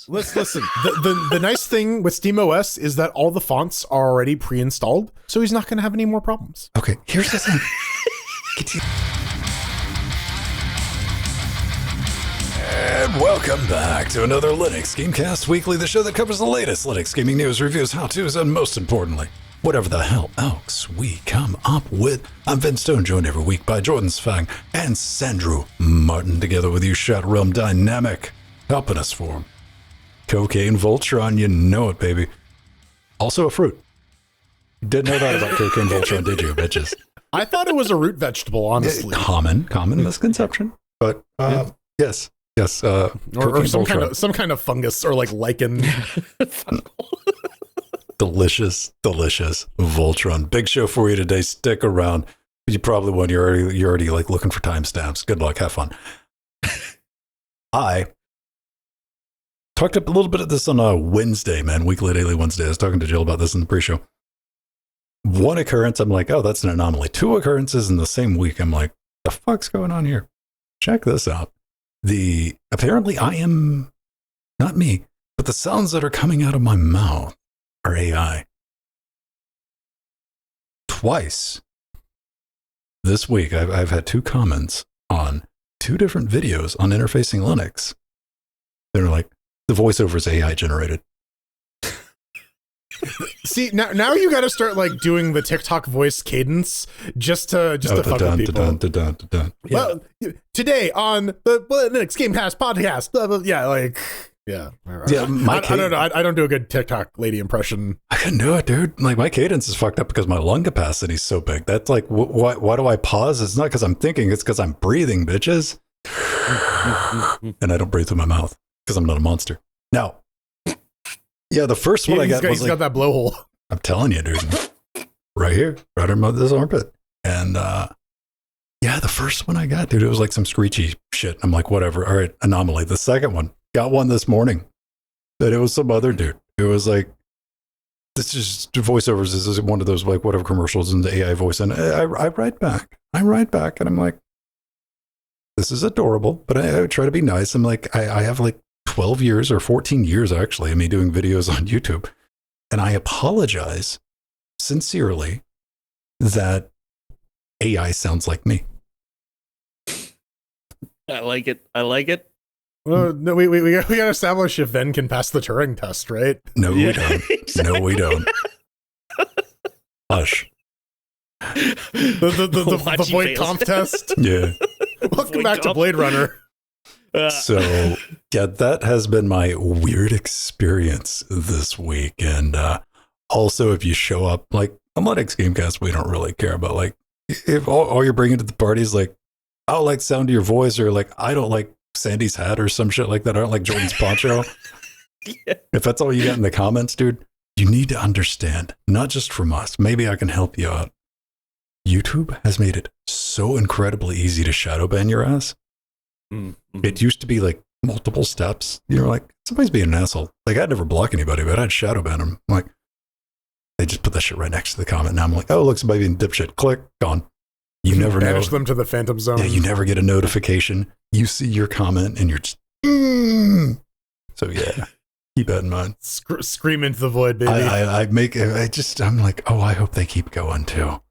Listen. The nice thing with SteamOS is that all the fonts are already pre-installed, so he's not going to have any more problems. Okay, here's the thing. And welcome back to another Linux Gamecast Weekly, the show that covers the latest Linux gaming news, reviews, how-tos, and most importantly, whatever the hell else we come up with. I'm Vince Stone, joined every week by Jordan Sfang and Sandro Martin, together with you, Shot Realm Dynamic, helping us form Cocaine Voltron, you know it, baby. Also a fruit. Didn't know that about Cocaine Voltron, did you, bitches? I thought it was a root vegetable, honestly. Common misconception, but yes. Or some kind of fungus or like lichen. delicious Voltron. Big show for you today. Stick around. You probably won. You're already like looking for timestamps. Good luck. Have fun. I talked up a little bit of this on a Wednesday, man. Weekly Daily Wednesday. I was talking to Jill about this in the pre-show. One occurrence, I'm like, oh, that's an anomaly. Two occurrences in the same week. I'm like, the fuck's going on here? Check this out. Apparently I am not me, but the sounds that are coming out of my mouth are AI. Twice this week, I've had two comments on two different videos on interfacing Linux. They're like, the voiceover is AI generated. See, now you got to start like doing the TikTok voice cadence just to fuck with people. Well, today on the Linux Gamecast podcast, blah, blah, yeah, like, yeah. I don't know. I don't do a good TikTok lady impression. I couldn't do it, dude. Like, my cadence is fucked up because my lung capacity is so big. That's like, why do I pause? It's not because I'm thinking. It's because I'm breathing, bitches. And I don't breathe through my mouth because I'm not a monster. Now, yeah, the first one I got was he's got that blowhole. I'm telling you, dude. Right here, right in this armpit. And yeah, the first one I got, dude, it was like some screechy shit. I'm like, whatever. All right, anomaly. The second one, got one this morning. That it was some other dude. It was like, this is voiceovers. This is one of those like whatever commercials in the AI voice. And I write back. And I'm like, this is adorable, but I try to be nice. I'm like, I have like 12 years or 14 years actually of me doing videos on YouTube. And I apologize sincerely that AI sounds like me. I like it. Well, no, we got to establish if Venn can pass the Turing test, right? No, we don't. No, we don't. Hush. The void conf test. Yeah. Welcome back to Blade Runner. So, yeah, that has been my weird experience this week. And also, if you show up, like, on Linux Gamecast, we don't really care about, like, if all you're bringing to the party is, like, I don't like the sound of your voice, or, like, I don't like Sandy's hat or some shit like that. I don't like Jordan's poncho. Yeah. If that's all you get in the comments, dude, you need to understand, not just from us, maybe I can help you out. YouTube has made it so incredibly easy to shadow ban your ass. Mm-hmm. It used to be like multiple steps. You're like, somebody's being an asshole. Like, I'd never block anybody, but I'd shadow ban them. I'm like, they just put that shit right next to the comment. Now I'm like, oh, look, somebody being dipshit. Click, gone. You never know. Banish them to the phantom zone. Yeah, you never get a notification. You see your comment and you're just, So yeah, keep that in mind. Scream into the void, baby. I'm like, oh, I hope they keep going too.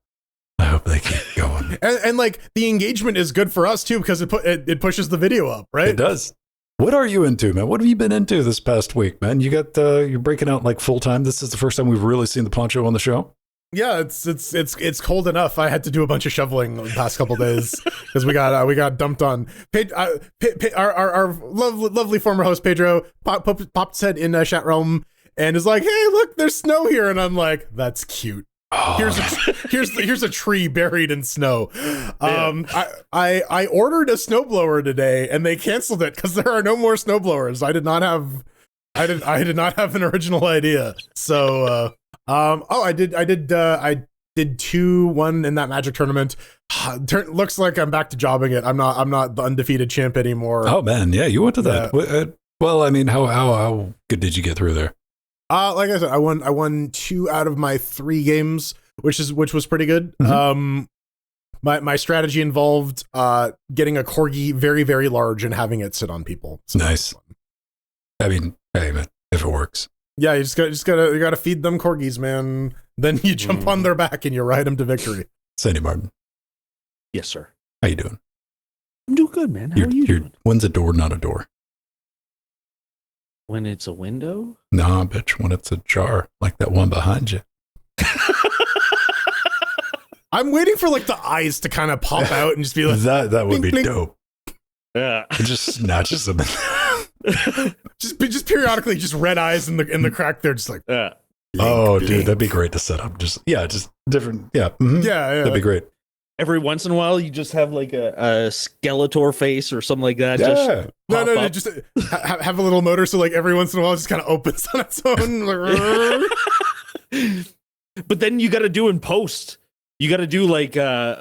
I hope they keep going. and like the engagement is good for us too, because it pushes the video up, right? It does. What are you into, man? What have you been into this past week, man? You got you're breaking out like full time. This is the first time we've really seen the poncho on the show. Yeah, it's cold enough. I had to do a bunch of shoveling the past couple days because we got dumped on. Our lovely former host Pedro popped his head in chat realm and is like, "Hey, look, there's snow here," and I'm like, "That's cute." Here's a tree buried in snow. I ordered a snowblower today and they canceled it because there are no more snowblowers. I did not have an original idea. So I did 2-1 in that Magic tournament. Looks like I'm back to jobbing it. I'm not the undefeated champ anymore. Oh man, yeah, you went to that. Yeah. Well, I mean, how good did you get through there? Like I said, I won 2 out of my 3 games, which was pretty good. Mm-hmm. My strategy involved getting a corgi very, very large and having it sit on people. So nice. I mean, hey, man, if it works. Yeah, you gotta feed them corgis, man. Then you jump on their back and you ride them to victory. Sandy Martin. Yes, sir. How you doing? I'm doing good, man. How are you doing? When's a door not a door? When it's a window? Nah, bitch, when it's a jar, like that one behind you. I'm waiting for like the eyes to kind of pop out and just be like that would blink, be blink. dope. Yeah. It just snatches them. just periodically just red eyes in the crack there, just like Oh, dude, that'd be great to set up. Just different. Yeah, yeah, that'd be great. Every once in a while, you just have like a Skeletor face or something like that. Yeah. Just No, just have a little motor, so like every once in a while, it just kind of opens on its own. But then you got to do in post. You got to do like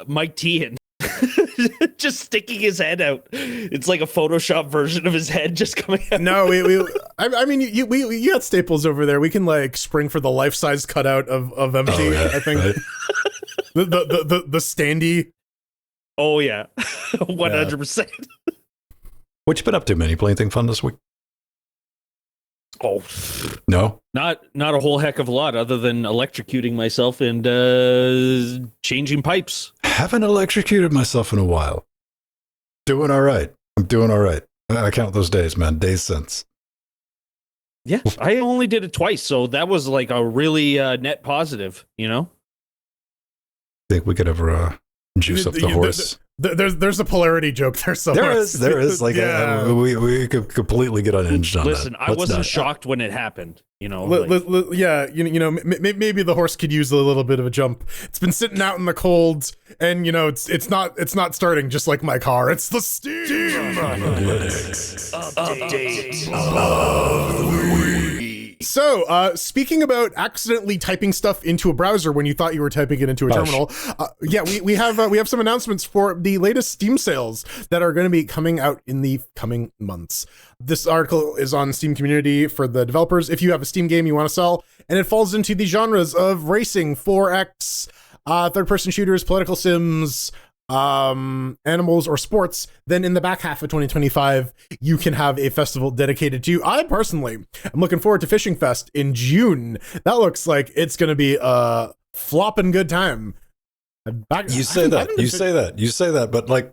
Mike Tehan, just sticking his head out. It's like a Photoshop version of his head just coming out. No, I mean, you got Staples over there. We can like spring for the life-size cutout of MT. Oh, yeah, I think right? the standee. Oh yeah, 100%. What you been up to, man? You play anything fun this week? Oh, No? not a whole heck of a lot, other than electrocuting myself and changing pipes. Haven't electrocuted myself in a while. Doing all right. I'm doing all right. I count those days, man. Days since. Yeah, I only did it twice, so that was like a really net positive, you know? Think we could ever juice up the horse. There's a polarity joke there somewhere. There is like Yeah. we could completely get unhinged on Listen, that. I wasn't shocked when it happened, you know? Yeah, maybe the horse could use a little bit of a jump. It's been sitting out in the cold, and it's not starting. Just like my car, it's the Steam So, speaking about accidentally typing stuff into a browser when you thought you were typing it into a terminal, we have some announcements for the latest Steam sales that are going to be coming out in the coming months. This article is on Steam Community for the developers. If you have a Steam game you want to sell, and it falls into the genres of racing, 4X, third-person shooters, political sims, animals, or sports, then in the back half of 2025 you can have a festival dedicated to you. I personally am looking forward to Fishing Fest in June. That looks like it's gonna be a flopping good time. You say that, but like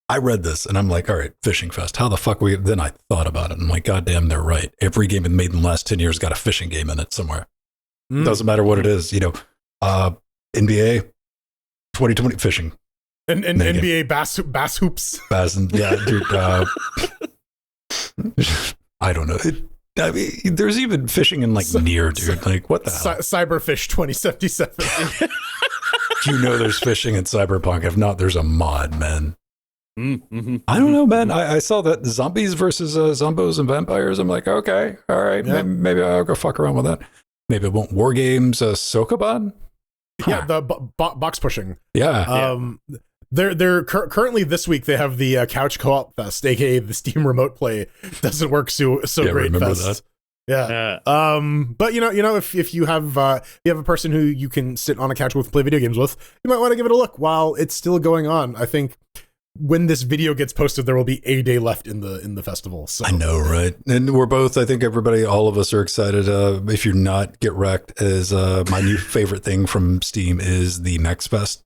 I read this and I'm like, all right, Fishing Fest, how the fuck then I thought about it and I'm like, goddamn, they're right. Every game made in the last 10 years got a fishing game in it somewhere. Doesn't matter what it is, NBA 2020 fishing and NBA bass hoops. Yeah, dude. I don't know. I mean, there's even fishing in like Nier, dude. Like, what the hell? Cyberfish 2077. There's fishing in Cyberpunk. If not, there's a mod, man. Mm-hmm. I don't know, man. I saw that zombies versus zombos and vampires. I'm like, okay, all right, yeah. Maybe I'll go fuck around with that. Maybe it won't. War Games, Sokoban. Yeah, the box pushing. Yeah. They're currently this week they have the Couch Co-op Fest, aka the Steam Remote Play doesn't work so great fest. That. Yeah. But if you have a person who you can sit on a couch with and play video games with, you might want to give it a look while it's still going on. I think when this video gets posted, there will be a day left in the festival. So I know, right? And we're both, I think all of us are excited. If you're not, get wrecked. Is my new favorite thing from Steam is the Next Fest,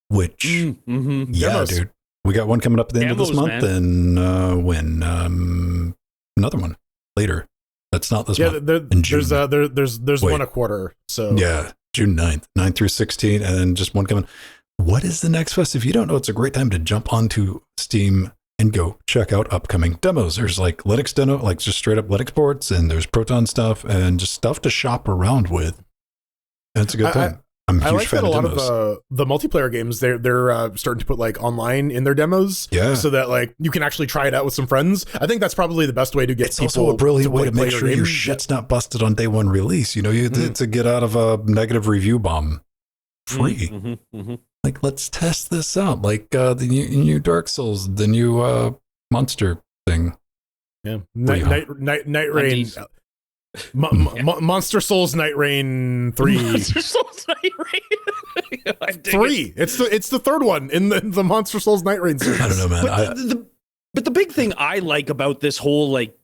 which Demos. Dude, we got one coming up at the end of this month, man. And another one later. That's not this month. There's one a quarter. So yeah, June 9th through 16th, and then just one coming. What is the Next Fest? If you don't know, it's a great time to jump onto Steam and go check out upcoming demos. There's like Linux demo, like just straight up Linux ports, and there's Proton stuff and just stuff to shop around with. And it's a good time. I'm a huge like fan that of a lot demos. of the multiplayer games they're starting to put like online in their demos, so that like you can actually try it out with some friends. I think that's probably the best way to get. It's people also a brilliant way to make your sure game. your shit's not busted on day one release. To get out of a negative review bomb free. Like, let's test this out. Like the new Dark Souls, the new monster thing. Yeah, Night Rain. Monster Souls Night Rain 3. Monster Souls Night Rain. 3. It's the third one in the Monster Souls Night Rain series. I don't know, man. But the big thing I like about this whole like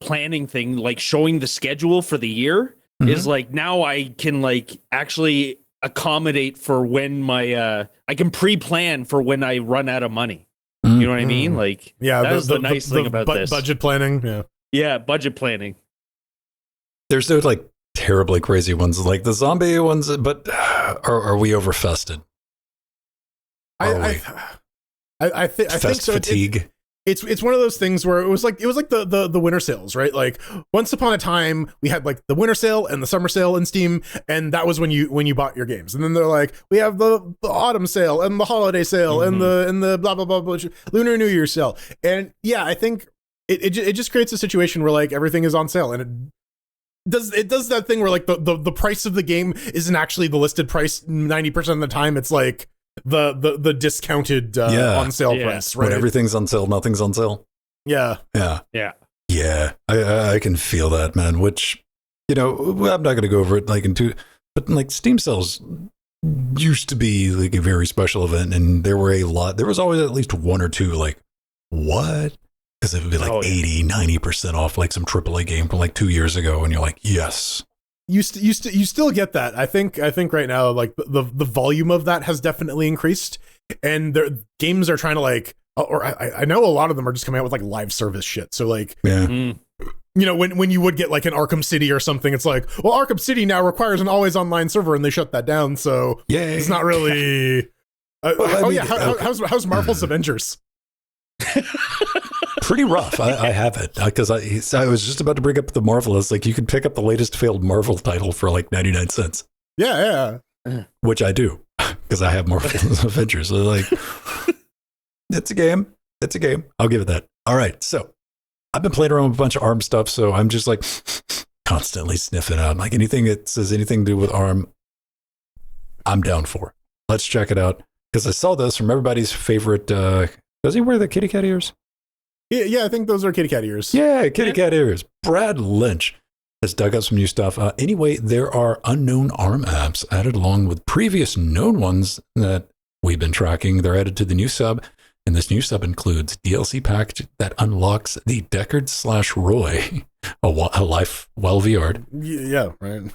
planning thing, like showing the schedule for the year, is like now I can like actually accommodate for when my I can pre-plan for when I run out of money. You know what I mean? Like, yeah, that's the nice thing about this. Budget planning. Yeah, budget planning. There's no like terribly crazy ones like the zombie ones, but are we overfested? I think so. Fatigue. It's one of those things where it was like the winter sales, right? Like once upon a time we had like the winter sale and the summer sale in Steam, and that was when you bought your games. And then they're like, we have the autumn sale and the holiday sale and the blah blah blah blah Lunar New Year sale. And yeah, I think it just creates a situation where like everything is on sale, and it does that thing where like the price of the game isn't actually the listed price 90% of the time. It's like the discounted on sale price, right? When everything's on sale, nothing's on sale. Yeah. I can feel that, man. Which, you know, I'm not going to go over it like but like Steam sales used to be like a very special event, and there was always at least one or two like, what? Because it would be like 80-90% off like some AAA game from like 2 years ago, and you're like, yes. You still get that. I think right now like the volume of that has definitely increased, and their games are trying to like, or I know a lot of them are just coming out with like live service shit. So like, you know, when you would get like an Arkham City or something, it's like, well, Arkham City now requires an always online server, and they shut that down. So it's not really. How's Marvel's Avengers? Pretty rough. I have it because I was just about to bring up the Marvelous. Like you could pick up the latest failed Marvel title for like 99 cents. Yeah. Which I do because I have Marvelous Avengers. So like, it's a game. I'll give it that. All right. So I've been playing around with a bunch of ARM stuff. So I'm just like constantly sniffing out like anything that says anything to do with ARM. I'm down for. Let's check it out because I saw this from everybody's favorite. Does he wear the kitty cat ears? Yeah, I think those are kitty cat ears. Yeah, kitty cat ears. Brad Lynch has dug up some new stuff. Anyway, there are unknown ARM apps added along with previous known ones that we've been tracking. They're added to the new sub, and this new sub includes DLC pack that unlocks the Deckard / Roy, a life well VR'd. Yeah, right.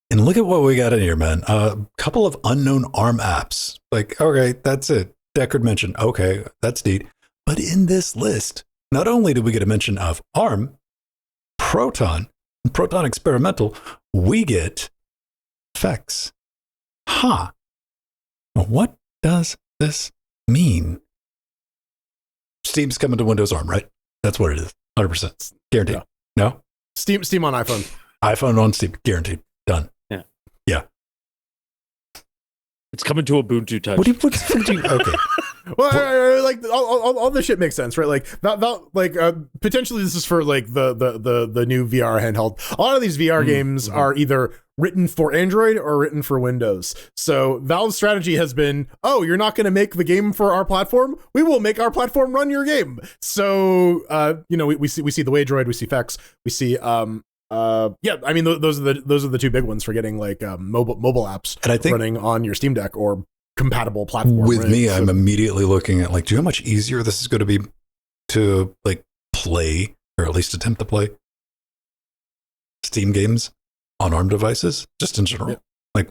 And look at what we got in here, man. A couple of unknown ARM apps. Like, okay, that's it. Deckard mentioned. Okay, that's neat. But in this list, not only did we get a mention of ARM, Proton, and Proton Experimental, we get FEX. What does this mean? Steam's coming to Windows ARM, right? That's what it is. 100%. Guaranteed. No? Steam on iPhone. iPhone on Steam. Guaranteed. Done. Yeah. It's coming to Ubuntu Touch. Okay. Well, like all this shit makes sense, right? Like that potentially this is for like the new VR handheld. A lot of these VR games are either written for Android or written for Windows. So Valve's strategy has been, oh, you're not going to make the game for our platform? We will make our platform run your game. So you know, we see the Waydroid, we see FEX, we see I mean those are the two big ones for getting like mobile apps, and I think running on your Steam Deck or compatible platform. With right? me, I'm immediately looking at like, do you know how much easier this is going to be to like play, or at least attempt to play Steam games on ARM devices, just in general.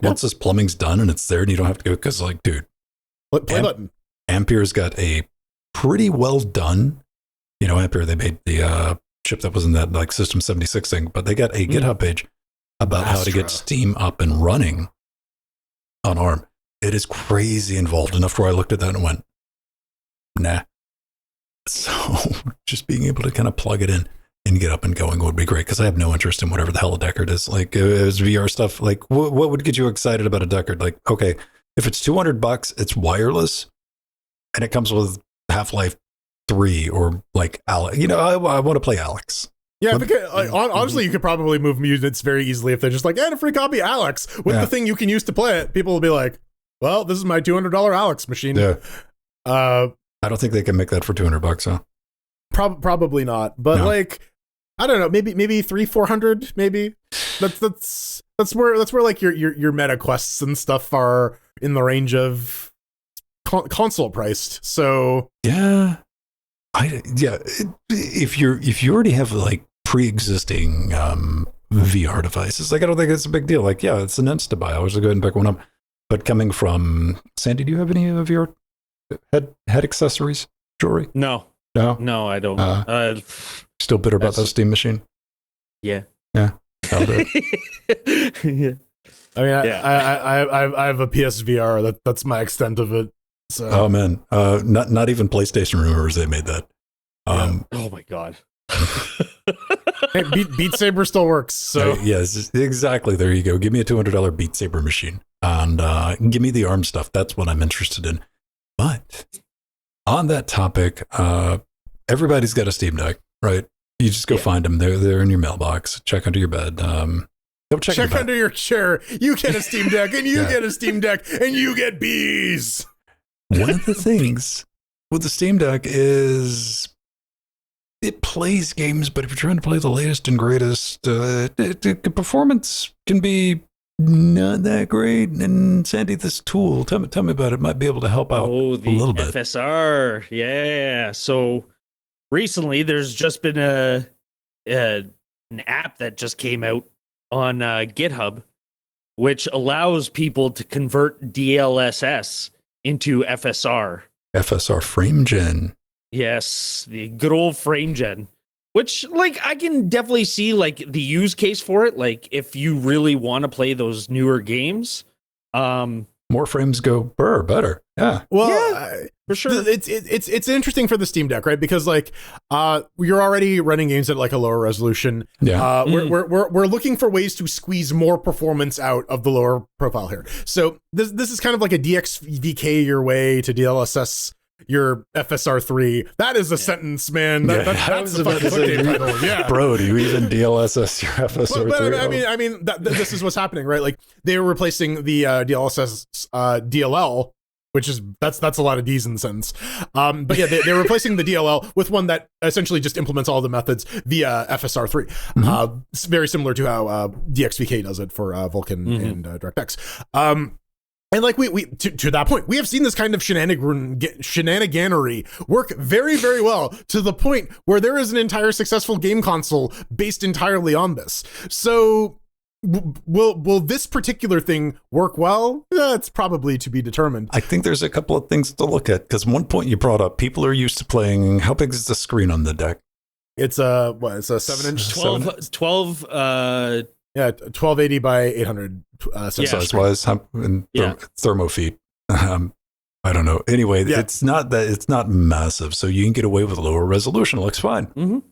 Once this plumbing's done and it's there, and you don't have to go, because like, dude, play button. Ampere's got a pretty well done. You know, Ampere, they made the chip that was in that like System 76 thing, but they got a GitHub page about how to get Steam up and running on ARM. It is crazy involved enough where I looked at that and went, nah. So just being able to kind of plug it in and get up and going would be great, because I have no interest in whatever the hell a Deckard is. Like, it's VR stuff. Like, what would get you excited about a Deckard? Like, okay, if it's $200, it's wireless, and it comes with Half-Life 3 or like Alex. You know, I want to play Alex. Yeah, because, honestly, you could probably move units very easily if they're just like, and a free copy of Alex with the thing you can use to play it. People will be like, well, this is my $200 Alex machine. Yeah. I don't think they can make that for $200, huh? Probably not. But like, I don't know, maybe 300-400, maybe. That's where like your meta quests and stuff are in the range of console priced. So yeah. If you already have like pre-existing VR devices, like I don't think it's a big deal. Like, yeah, it's an insta buy. I was going to go ahead and pick one up. But coming from Sandy, do you have any of your head accessories, jewelry? No, I don't. Still bitter about that Steam machine? Yeah. Yeah. Yeah. I mean, I have a PSVR. That's my extent of it. So. Oh man, not even PlayStation remembers they made that. Oh my god. Hey, Beat Saber still works. So yes, exactly. There you go. Give me a $200 Beat Saber machine, and give me the ARM stuff. That's what I'm interested in. But on that topic, everybody's got a Steam Deck, right? You just go find them. They're in your mailbox. Check under your bed. Go check under your chair. You get a Steam Deck, and you get a Steam Deck, and you get bees. One of the things with the Steam Deck is it plays games, but if you're trying to play the latest and greatest, the performance can be not that great. And Sandy, this tool, tell me about it. Might be able to help out a little bit. FSR, yeah. So recently, there's just been an app that just came out on GitHub, which allows people to convert DLSS into FSR. FSR Framegen. Yes, the good old Framegen. Which, like, I can definitely see, like, the use case for it. Like, if you really want to play those newer games, more frames go better. Yeah. Well, yeah, for sure. It's interesting for the Steam Deck, right? Because like you're already running games at like a lower resolution. Yeah. We're looking for ways to squeeze more performance out of the lower profile here. So this is kind of like a DXVK your way to DLSS your FSR3. That is a sentence, man. That's a fucking game title. Yeah. Bro, do you even DLSS your FSR3? But I mean, this is what's happening, right? Like they were replacing the DLSS DLL, which is that's a lot of D's in the sentence. But yeah, they're replacing the DLL with one that essentially just implements all the methods via FSR3. It's very similar to how DXVK does it for Vulkan and DirectX. And like we to that point, we have seen this kind of shenaniganery work very, very well to the point where there is an entire successful game console based entirely on this. So will this particular thing work well? It's probably to be determined. I think there's a couple of things to look at, because one point you brought up, people are used to playing. How big is the screen on the deck? It's a 7-inch, 12 yeah, 1280 by 800 size-wise, and thermo feet. I don't know. Anyway, it's not massive, so you can get away with lower resolution. It looks fine,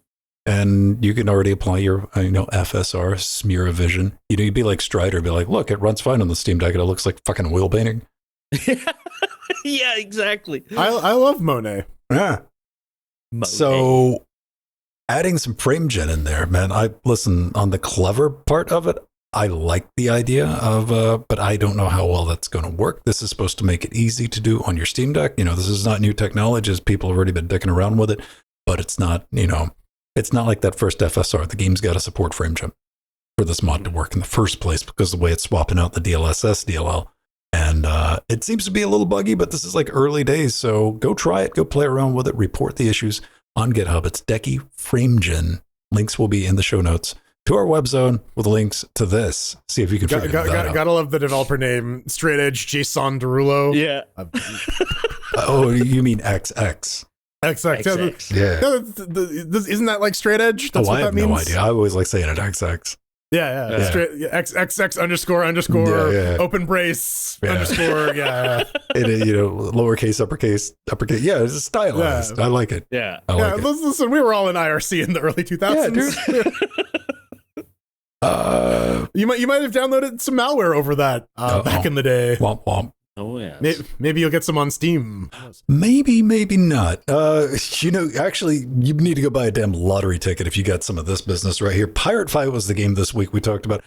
and you can already apply your FSR smear of vision. You'd be like Strider, be like, look, it runs fine on the Steam Deck, and it looks like fucking wheel painting. Yeah, exactly. I love Monet. Yeah. Monet. So adding some Framegen in there, man. Listen, on the clever part of it, I like the idea of, but I don't know how well that's going to work. This is supposed to make it easy to do on your Steam Deck. This is not new technology, as people have already been dicking around with it, but it's not, it's not like that first FSR. The game's got to support Framegen for this mod to work in the first place, because the way it's swapping out the DLSS DLL. And it seems to be a little buggy, but this is like early days. So go try it, go play around with it, report the issues on GitHub. It's Decky Framegen. Links will be in the show notes to our web zone with links to this. See if you can figure that out. Gotta love the developer name, Straight Edge Jason Derulo. Yeah. Oh, you mean XX? XX. Yeah. Isn't that like Straight Edge? That's what I have that means? no idea. I always like saying it XX. Yeah. Straight XX underscore open brace underscore lowercase, uppercase. Yeah, it's stylized. I like it. Yeah. I like it. Listen, we were all in IRC in the early 2000s. Yeah, dude. You might have downloaded some malware over that back in the day. Womp womp. Oh yeah. Maybe you'll get some on Steam. Maybe not. Actually, you need to go buy a damn lottery ticket if you got some of this business right here. Pirate Fight was the game this week we talked about.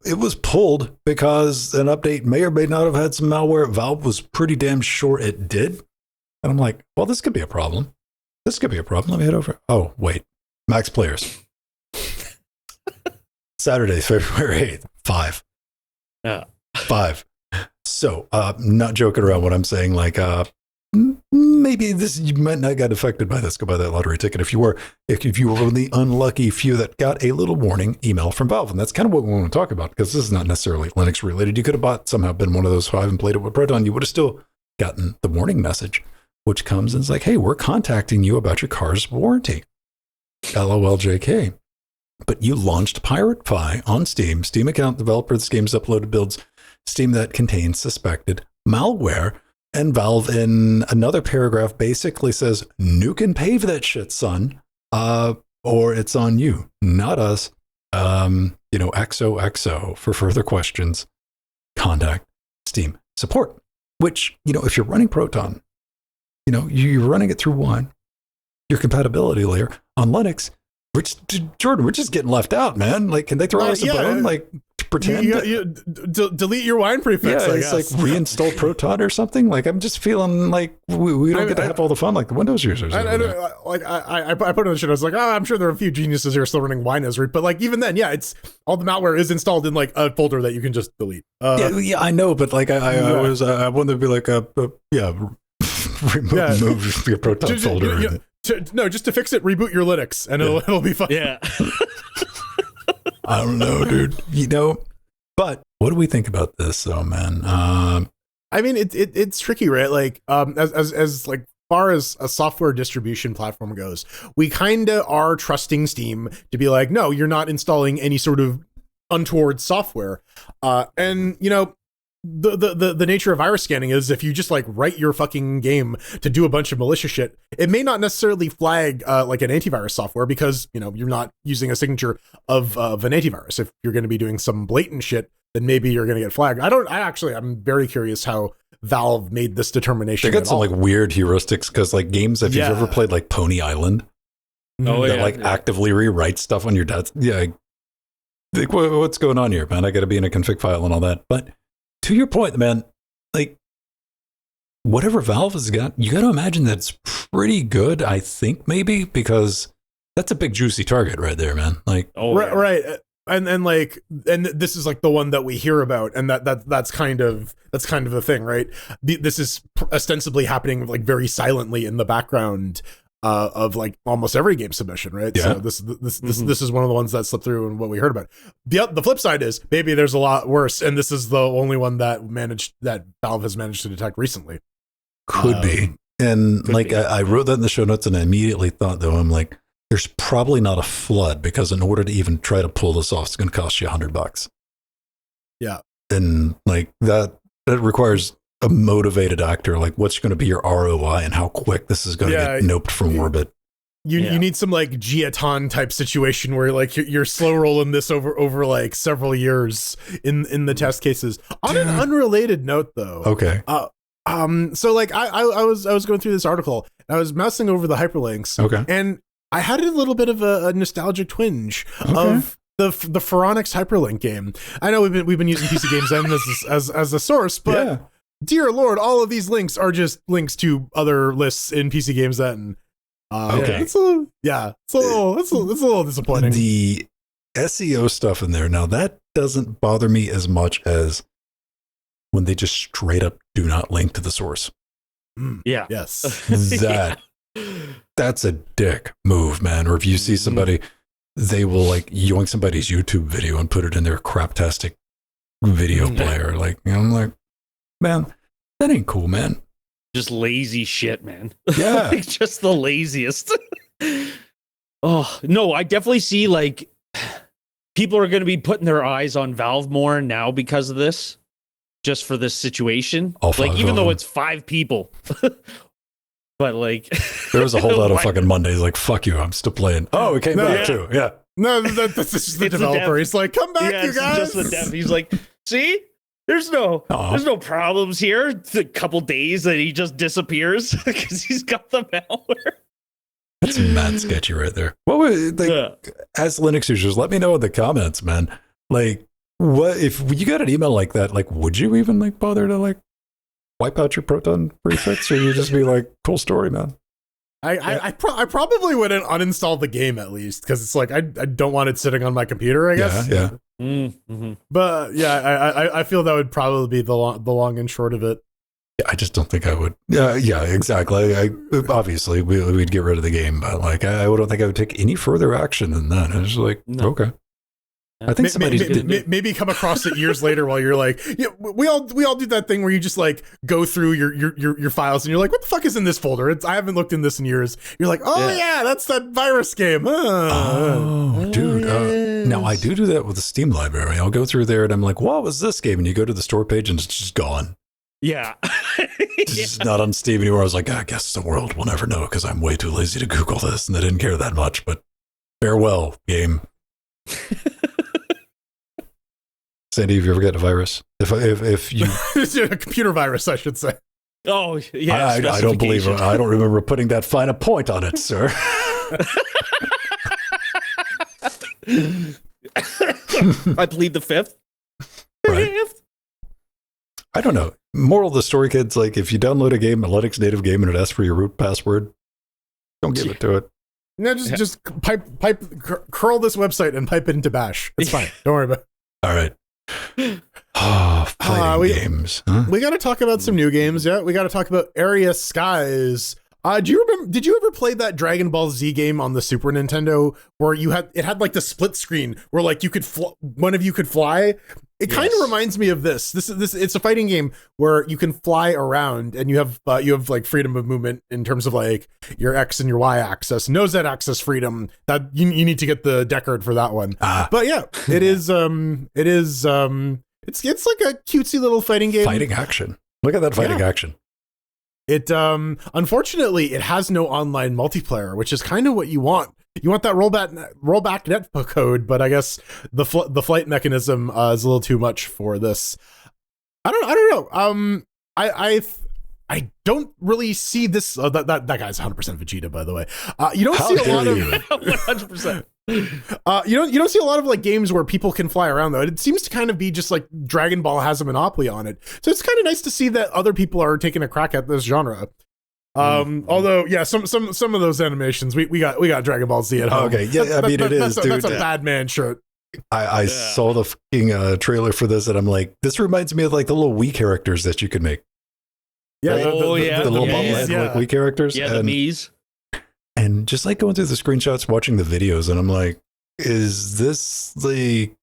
It was pulled because an update may or may not have had some malware. Valve was pretty damn sure it did. And I'm like, well, this could be a problem. Let me head over. Oh, wait. Max players. Saturday, February 8th, 5. Yeah. 5. So, not joking around when I'm saying, like, maybe you might not get affected by this. Go buy that lottery ticket if you were. If you were one of the unlucky few that got a little warning email from Valve, and that's kind of what we want to talk about because this is not necessarily Linux related. You could have somehow been one of those who haven't played it with Proton. You would have still gotten the warning message, which comes and is like, "Hey, we're contacting you about your car's warranty." LOLJK. But you launched Pirate Pi on Steam. Steam account developer. This game's uploaded builds. Steam that contains suspected malware. And Valve in another paragraph basically says, nuke and pave that shit, son. Or it's on you, not us. XOXO. For further questions, contact Steam support. Which, if you're running Proton, you're running it through one, your compatibility layer on Linux. Jordan, we're just getting left out, man. Like, can they throw us a bone? Like, pretend delete your wine prefix. Yeah, it's like reinstall Proton or something. Like, I'm just feeling like we don't get to have all the fun like the Windows users. I put in the shit. I was like, I'm sure there are a few geniuses who are still running Wineasry, but like even then, it's all the malware is installed in like a folder that you can just delete. Yeah, I know, but like I wanted to be like remove your Proton folder. Just to fix it, reboot your Linux, and it'll be fine. Yeah. I don't know, dude. But what do we think about this, though, man? I mean, it's tricky, right? Like, as like far as a software distribution platform goes, we kind of are trusting Steam to be like, no, you're not installing any sort of untoward software, and the nature of virus scanning is if you just like write your fucking game to do a bunch of malicious shit, it may not necessarily flag like an antivirus software because you're not using a signature of an antivirus. If you're going to be doing some blatant shit, then maybe you're going to get flagged. I'm very curious how Valve made this determination. They got some like weird heuristics because like games, if you've ever played like Pony Island, that actively rewrite stuff on your dad's. Yeah, like what's going on here, man? I got to be in a config file and all that, but. To your point, man, like whatever Valve has got, you got to imagine that's pretty good, I think, maybe, because that's a big juicy target right there, man. Like, right. And this is like the one that we hear about, and that's kind of the thing, right? This is ostensibly happening like very silently in the background of like almost every game submission, right? Yeah. So this is one of the ones that slipped through and what we heard about. The flip side is maybe there's a lot worse, and this is the only one that Valve has managed to detect recently. Could be. And like I wrote that in the show notes, and I immediately thought, though, I'm like, there's probably not a flood because in order to even try to pull this off, it's going to cost you $100. Yeah. And like that requires a motivated actor. Like, what's going to be your ROI and how quick this is going to get noped from orbit? You need some like Giaton type situation where like you're slow rolling this over like several years in the test cases. On an unrelated note, though. Okay. So like I was going through this article and I was mousing over the hyperlinks. Okay. And I had a little bit of a nostalgic twinge of the Phoronix hyperlink game. I know we've been using PC Games N as a source, but dear Lord, all of these links are just links to other lists in PC Games N. Okay. It's a little disappointing. The SEO stuff in there, now that doesn't bother me as much as when they just straight up do not link to the source. Yeah. Yes. That's a dick move, man. Or if you see somebody, they will like yoink somebody's YouTube video and put it in their craptastic video player. Like, I'm like, man, that ain't cool, man. Just lazy shit, man. Yeah. Like, just the laziest. Oh, no, I definitely see like people are going to be putting their eyes on Valve more now because of this, just for this situation. Like, even though it's 5 people. But like, there was a whole lot of fucking Mondays. Like, fuck you, I'm still playing. Oh, it came back too. Yeah. No, that's just the developer. He's like, come back, you guys. Just the dev. He's like, see, there's no problems here. It's a couple days that he just disappears because he's got the malware. That's mad sketchy right there. What would as Linux users? Let me know in the comments, man. Like, what if you got an email like that? Like, would you even like bother to like wipe out your Proton prefix, or you just be like, cool story, man? I probably wouldn't uninstall the game at least because it's like I don't want it sitting on my computer, I guess. Yeah. Mm-hmm. But yeah, I feel that would probably be the long and short of it. I just don't think I would. Yeah, exactly. Obviously we'd get rid of the game, but like I don't think I would take any further action than that. I was like, okay. I think maybe come across it years later while you're like, yeah, we all do that thing where you just like go through your files and you're like, what the fuck is in this folder? I haven't looked in this in years. You're like, oh yeah, that's that virus game. Dude. Now I do that with the Steam library. I'll go through there and I'm like, what was this game? And you go to the store page and it's just gone. Yeah. It's just not on Steam anymore. I was like, I guess the world will never know because I'm way too lazy to Google this and I didn't care that much, but farewell, game. Sandy, have you ever got a virus? If you it's a computer virus, I should say. Oh yeah, I don't believe it. I don't remember putting that fine a point on it, sir. I plead the fifth. Right. I don't know. Moral of the story, kids: like if you download a game, a Linux native game, and it asks for your root password, don't give it to it. No, just curl this website and pipe it into Bash. It's fine. Don't worry about it. All right. Fighting games. Huh? We got to talk about some new games. Yeah, we got to talk about Aria Skies. Do you remember? Did you ever play that Dragon Ball Z game on the Super Nintendo where it had like the split screen where like you could one of you could fly? It kind of reminds me of this. It's a fighting game where you can fly around and you have like freedom of movement in terms of like your X and your Y axis, no Z axis freedom. That you need to get the Deckard for that one. But yeah, it's like a cutesy little fighting game. Fighting action. Look at that fighting action. It unfortunately it has no online multiplayer, which is kind of what you want. You want that rollback net code, but I guess the flight mechanism is a little too much for this. I don't know. I don't really see this. That guy's 100% Vegeta, by the way. You don't see a lot of 100%. You don't see a lot of like games where people can fly around though. It seems to kind of be just like Dragon Ball has a monopoly on it. So it's kind of nice to see that other people are taking a crack at this genre. Although yeah, some of those animations we got Dragon Ball Z at home. Okay, yeah, that's a bad man shirt. I saw the fucking trailer for this and I'm like, this reminds me of like the little Wii characters that you could make. Yeah, the little bobblehead like Wii characters. Yeah, the Mii's. And just like going through the screenshots, watching the videos, and I'm like, is this like,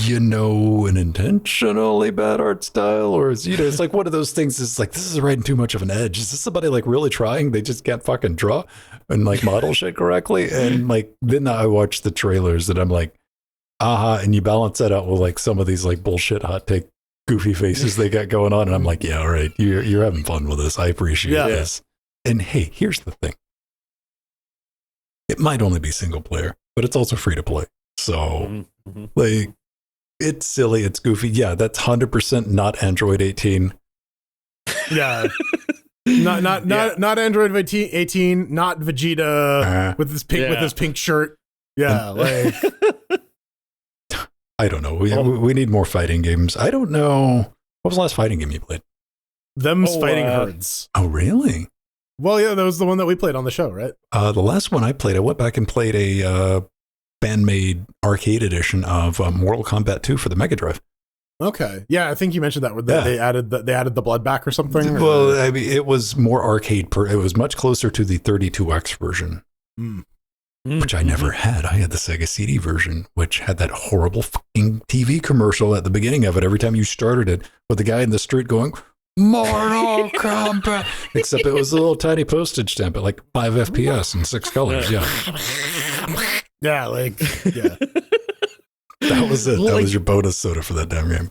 an intentionally bad art style? Or is, it's like one of those things is like, this is riding too much of an edge. Is this somebody like really trying? They just can't fucking draw and like model shit correctly. And like, then I watch the trailers and I'm like, and you balance that out with like some of these like bullshit hot take goofy faces they got going on. And I'm like, yeah, all right, you're having fun with this. I appreciate this. And hey, here's the thing. It might only be single player, but it's also free to play. So like, it's silly, it's goofy. Yeah, that's 100% not Android 18. Yeah. not Android 18, not Vegeta with this pink shirt. Yeah, like I don't know. We need more fighting games. I don't know. What was the last fighting game you played? Them's Fighting Herds. Oh, really? Well, yeah, that was the one that we played on the show, right? The last one I played, I went back and played a fan-made arcade edition of Mortal Kombat 2 for the Mega Drive. Okay, yeah, I think you mentioned that. They added the blood back or something. Well, I mean, it was more arcade. It was much closer to the 32X version, which I never had. I had the Sega CD version, which had that horrible fucking TV commercial at the beginning of it. Every time you started it, with the guy in the street going, Mortal Kombat. Except it was a little tiny postage stamp at like 5 FPS and 6 colors. Yeah. Yeah, like, yeah. That was it. Well, that was your bonus soda for that damn game.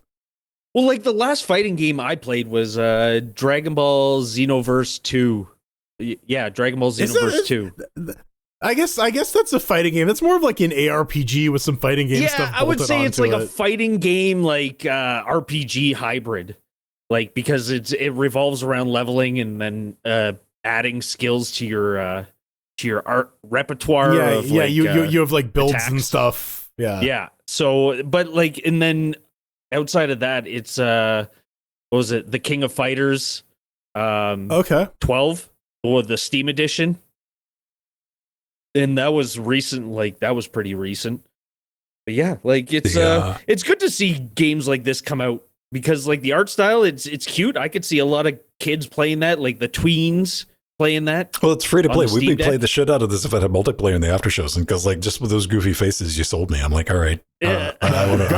Well, like the last fighting game I played was Dragon Ball Xenoverse 2. Yeah, Dragon Ball Xenoverse 2. I guess that's a fighting game. That's more of like an ARPG with some fighting game stuff. Yeah, I would say it's like a fighting game, like RPG hybrid. Like, because it revolves around leveling and then adding skills to your art repertoire. Yeah, you have like builds attacks and stuff. Yeah. So, but like, and then outside of that, it's what was it? The King of Fighters. 12, or the Steam edition. And that was recent. Like, that was pretty recent. But yeah, like it's good to see games like this come out. Because like the art style, it's cute. I could see a lot of kids playing that, like the tweens playing that. Well, it's free to On play. the We'd be Steam Deck? playing the shit out of this if it had multiplayer in the after shows, and because like just with those goofy faces you sold me, I'm like, all right, I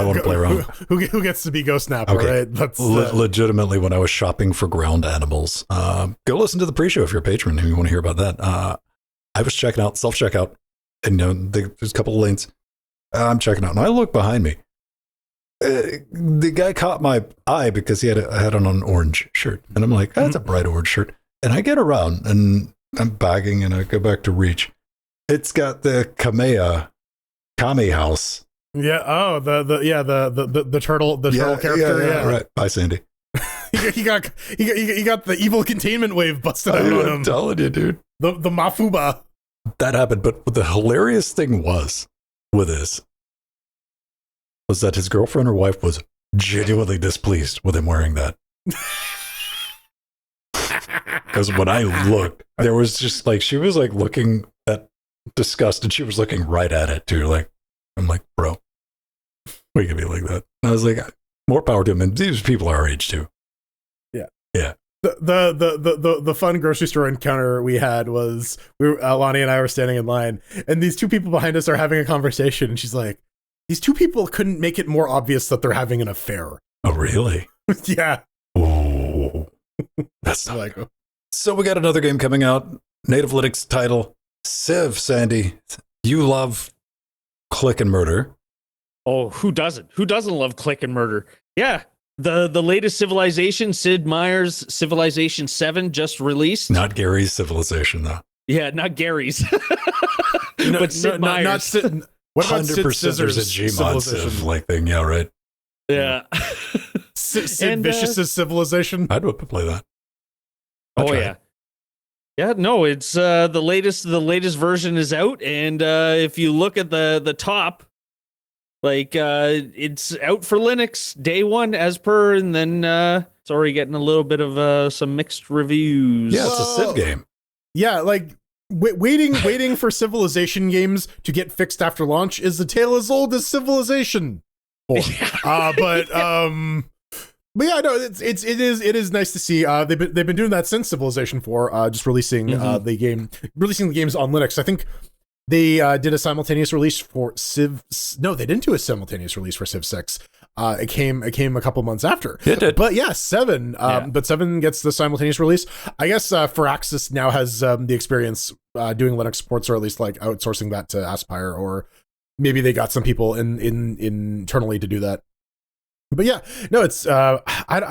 want to play around. Who gets to be Ghost Snap? Okay. Right? That's Legitimately, when I was shopping for ground animals, go listen to the pre-show if you're a patron and you want to hear about that. I was checking out self-checkout, and there's a couple of lanes. I'm checking out, and I look behind me. The guy caught my eye because he had on an orange shirt, and I'm like, that's a bright orange shirt. And I get around, and I'm bagging, and I go back to reach. It's got the Kame house. Yeah. Oh, the turtle, turtle character. Yeah. Right. Bye, Sandy. he got the evil containment wave busted out on him. I'm telling you, dude. The Mafuba. That happened, but what the hilarious thing was with this was that his girlfriend or wife was genuinely displeased with him wearing that. Because when I looked, there was just like, she was like looking at disgust, and she was looking right at it too. Like, I'm like, bro, why you gonna be like that? And I was like, more power to him. And these people are our age too. Yeah. Yeah. The fun grocery store encounter we had was Lonnie and I were standing in line, and these two people behind us are having a conversation, and she's like, these two people couldn't make it more obvious that they're having an affair. Oh, really? Yeah. Oh, that's not like. So we got another game coming out, native Linux title, Civ. Sandy, you love click and murder. Oh, who doesn't? Who doesn't love click and murder? Yeah. The latest Civilization, Sid Meier's Civilization 7 just released. Not Gary's Civilization, though. Yeah, not Gary's. But Sid Meier's. Not Sid. What about 100% there's a Gmod Civ like thing. Yeah, right. Yeah. Sid Vicious's Civilization. I'd hope to play that. Yeah. Yeah, no, it's the latest version is out, and if you look at the top, like it's out for Linux day one as per, and then it's already getting a little bit of some mixed reviews. Yeah, it's a Civ game. Yeah, like waiting for Civilization games to get fixed after launch is a tale as old as Civilization 4. But yeah, no, it is nice to see. They've been doing that since Civilization 4, just releasing the games on Linux. I think they did a simultaneous release for Civ. No, they didn't do a simultaneous release for Civ 6. It came a couple months after. It did. But yeah, 7. But 7 gets the simultaneous release. I guess Firaxis now has the experience doing Linux ports, or at least like outsourcing that to Aspire, or maybe they got some people internally to do that. But yeah, no, it's I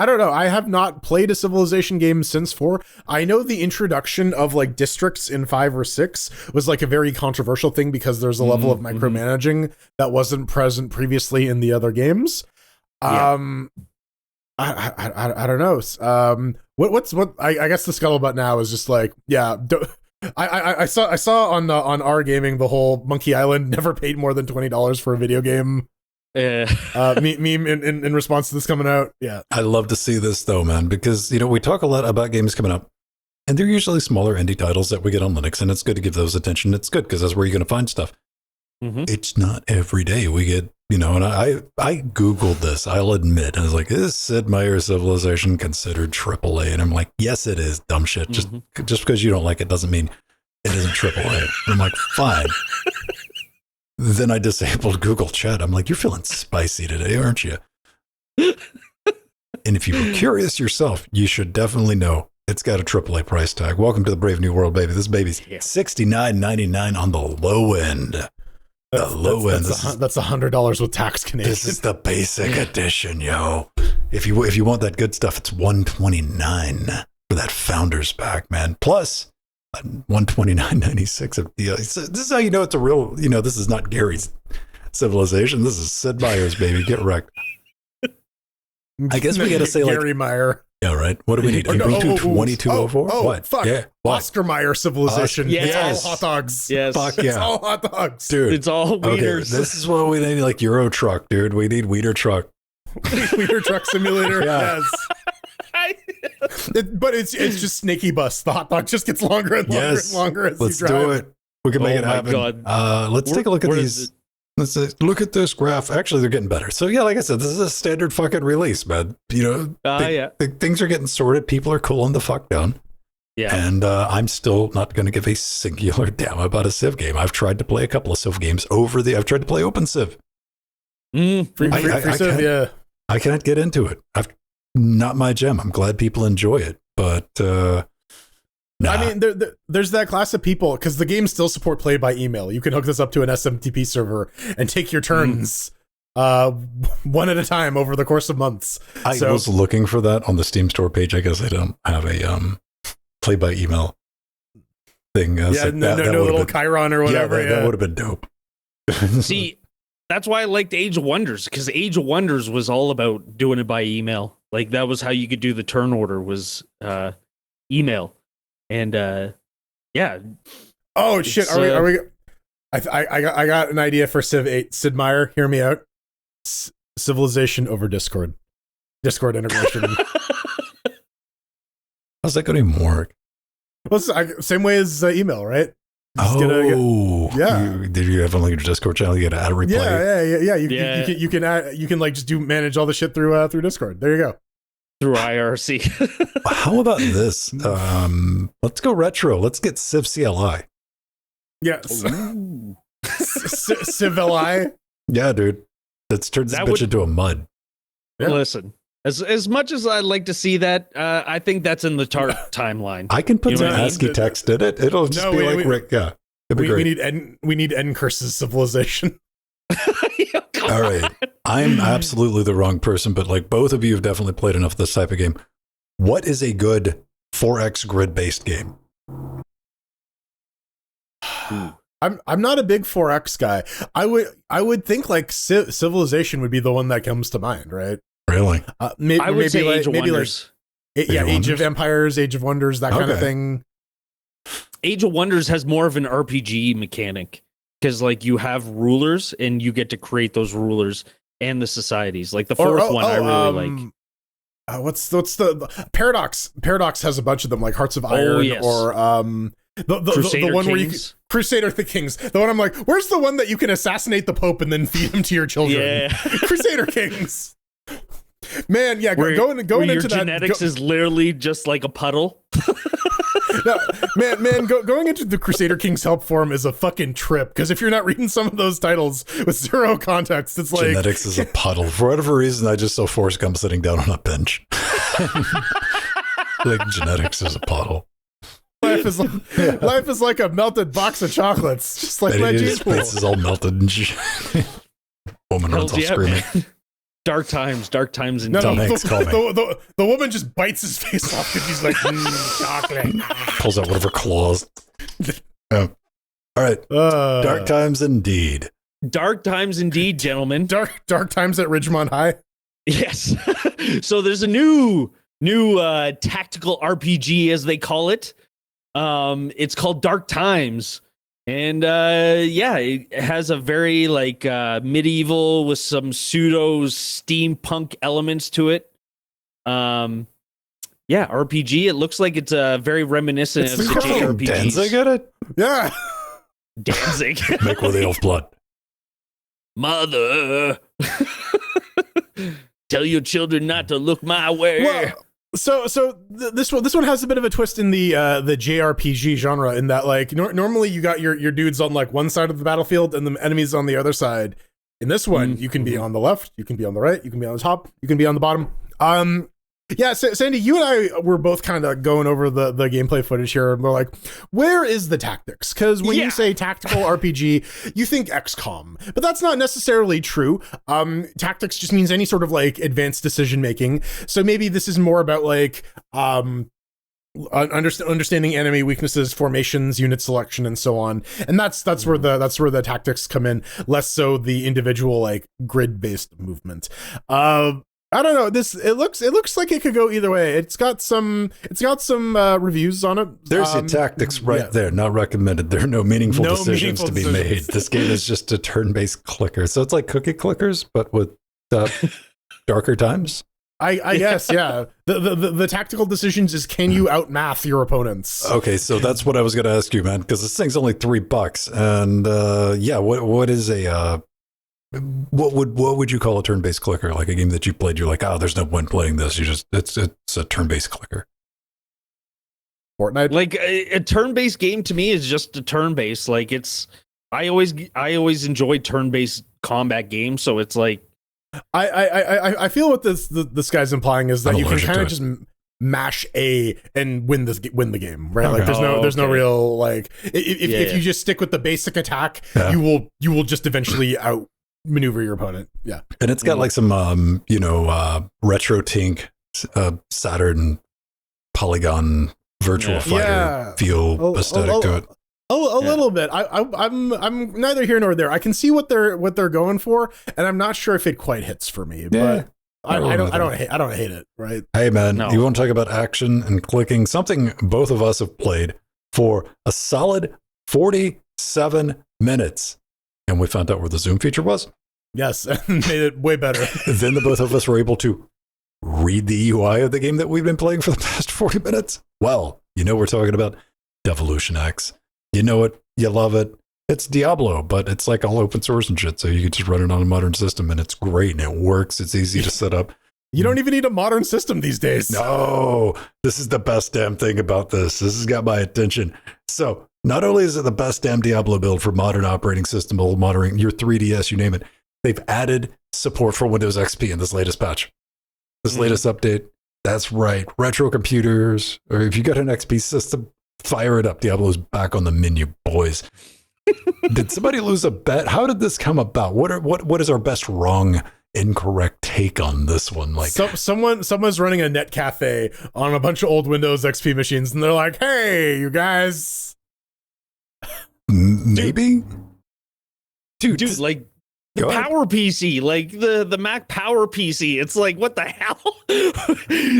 don't know. I have not played a Civilization game since 4. I know the introduction of like districts in 5 or 6 was like a very controversial thing because there's a level of micromanaging that wasn't present previously in the other games. I don't know. I guess the scuttlebutt now is just like, yeah. I saw on R Gaming the whole Monkey Island never paid more than $20 for a video game. Meme in response to this coming out. Yeah, I love to see this though, man, because we talk a lot about games coming up, and they're usually smaller indie titles that we get on Linux, and it's good to give those attention. It's good because that's where you're going to find stuff. It's not every day we get, and I googled this. I'll admit, I was like, is Sid Meier's Civilization considered AAA? And I'm like, yes, it is. Dumb shit. Just because you don't like it doesn't mean it isn't AAA. And I'm like, fine. Then I disabled Google Chat. I'm like, you're feeling spicy today, aren't you? And if you were curious yourself, you should definitely know it's got a AAA price tag. Welcome to the brave new world, baby. This baby's $69.99 on the low end. That's $100 with tax Canadian. This is the basic edition, yo. If you want that good stuff, it's $129 for that founder's pack, man. Plus $129.96 of this is how you know it's a real, this is not Gary's Civilization. This is Sid Meier's, baby. Get wrecked. I guess we got to say Gary Meyer. Yeah, right. What do we need? 2204? What? Fuck. Yeah. What? Oscar Meyer Civilization. Yes. It's all hot dogs. Yes. Fuck yeah. It's all hot dogs. Dude. It's all wieners. Okay, this is what we need, like Euro Truck, dude. We need Weeder Truck. Weeder Truck Simulator. Yeah. Yes. But it's just Snaky Bus. The hot dog just gets longer and longer and longer as Let's you drive. do it. We can make it happen. God. Let's take a look at these Let's say, look at this graph. Actually, they're getting better. So yeah, like I said, this is a standard fucking release, man. You know, things are getting sorted. People are cooling the fuck down. Yeah. And I'm still not going to give a singular damn about a Civ game. I've tried to play a couple of Civ games I've tried to play Open Civ. Free Civ, yeah. I can't get into it. Not my gem. I'm glad people enjoy it, but nah. I mean, there's that class of people, because the games still support play by email. You can hook this up to an SMTP server and take your turns one at a time over the course of months. I was looking for that on the Steam store page. I guess I don't have a play by email thing. Yeah, like, no little Chiron or whatever. Yeah, that would have been dope. See, that's why I liked Age of Wonders, because Age of Wonders was all about doing it by email. Like, that was how you could do the turn order, was email. And yeah. Oh shit! Are we? I got an idea for Civ 8. Sid Meier, hear me out. Civilization over Discord. Discord integration. How's that going to work? Well, same way as email, right? Did you have on like your Discord channel? You got to add a replay. Yeah. You can like just manage all the shit through Discord. There you go. Through IRC. How about this? Let's go retro. Let's get Civ CLI. Yes. Civili. Yeah, dude. Let's turn this bitch into a mud. Yeah. Listen, as much as I'd like to see that, I think that's in the timeline. I can put some ASCII text in it. It'll just be like Rick. Yeah, it'd be great. We need N curses civilization. All right. I'm absolutely the wrong person, but like both of you have definitely played enough of this type of game. What is a good 4X grid-based game? I'm not a big 4X guy. I would think like Civilization would be the one that comes to mind, right? Really? I would say Age of Wonders. Age of Empires, Age of Wonders, that kind of thing. Age of Wonders has more of an RPG mechanic, because like you have rulers and you get to create those rulers and the societies. Like the fourth one, I really like. What's the Paradox? Paradox has a bunch of them, like Hearts of Iron, or the one Kings. Where you can, Crusader the Kings. The one I'm like, where's the one that you can assassinate the Pope and then feed him to your children? Yeah. Crusader Kings. Man, yeah, going into your that genetics is literally just like a puddle. No, man, going into the Crusader Kings help forum is a fucking trip, because if you're not reading some of those titles with zero context, it's like genetics is a puddle. For whatever reason, I just saw Forrest Gump sitting down on a bench. Like genetics is a puddle. Life is like a melted box of chocolates, just like my juice pool. This is all melted and shit. Woman runs off screaming. Man. Dark times indeed. The woman just bites his face off because she's like, chocolate. Pulls out one of her claws. All right. Dark times indeed. Dark times indeed, gentlemen. Dark times at Ridgemont High. Yes. So there's a new tactical RPG, as they call it. It's called Dark Times. And it has a very like medieval with some pseudo steampunk elements to it. RPG. It looks like it's very reminiscent of the JRPGs. Danzig at it? Yeah. Danzig. Make with the elf blood. Mother. Tell your children not to look my way. Well, this one has a bit of a twist in the JRPG genre, in that like normally you got your dudes on like one side of the battlefield and the enemies on the other side. In this one, you can be on the left, you can be on the right, you can be on the top, you can be on the bottom. Sandy, you and I were both kind of going over the gameplay footage here, and we're like, where is the tactics? Because when you say tactical RPG, you think XCOM, but that's not necessarily true. Tactics just means any sort of like advanced decision making. So maybe this is more about like understanding enemy weaknesses, formations, unit selection, and so on. And that's where the tactics come in, less so the individual like grid based movement. I don't know. It looks like it could go either way. It's got some reviews on it. There's your tactics there. Not recommended. There are no meaningful decisions to be made. This game is just a turn-based clicker. So it's like cookie clickers, but with darker times. I guess, yeah. The tactical decisions is, can you outmath your opponents? Okay, so that's what I was going to ask you, man, because this thing's only $3, and what is a what would you call a turn-based clicker? Like a game that you played, you're like, oh, there's no point playing this. It's a turn-based clicker. Fortnite. Like a turn-based game to me is just a turn-based. Like I always enjoyed turn-based combat games, so it's like I feel what this guy's implying is that you can kind of just mash A and win the game, right? Okay. Like there's no real like if you just stick with the basic attack, you will just eventually outmaneuver your opponent. Yeah. And it's got like some retro tink Saturn polygon virtual fighter feel aesthetic to it. A little bit. I'm neither here nor there. I can see what they're going for, and I'm not sure if it quite hits for me. But I don't hate it. Right? Hey man, you want to talk about action and clicking? Something both of us have played for a solid 47 minutes, and we found out where the zoom feature was. Yes, and made it way better. Then the both of us were able to read the UI of the game that we've been playing for the past 40 minutes. Well, we're talking about DevilutionX. You know it, you love it. It's Diablo, but it's like all open source and shit, so you can just run it on a modern system, and it's great, and it works. It's easy to set up. You don't even need a modern system these days. No, this is the best damn thing about this. This has got my attention. So not only is it the best damn Diablo build for modern operating system, old modern, your 3DS, you name it, they've added support for Windows XP in this latest patch. This latest update. That's right. Retro computers, or if you got an XP system, fire it up. Diablo's back on the menu, boys. Did somebody lose a bet? How did this come about? What is our best wrong, incorrect take on this one? Like someone's running a net cafe on a bunch of old Windows XP machines, and they're like, "Hey, you guys." Maybe, dude, like. The Power PC, like the Mac Power PC. It's like, what the hell?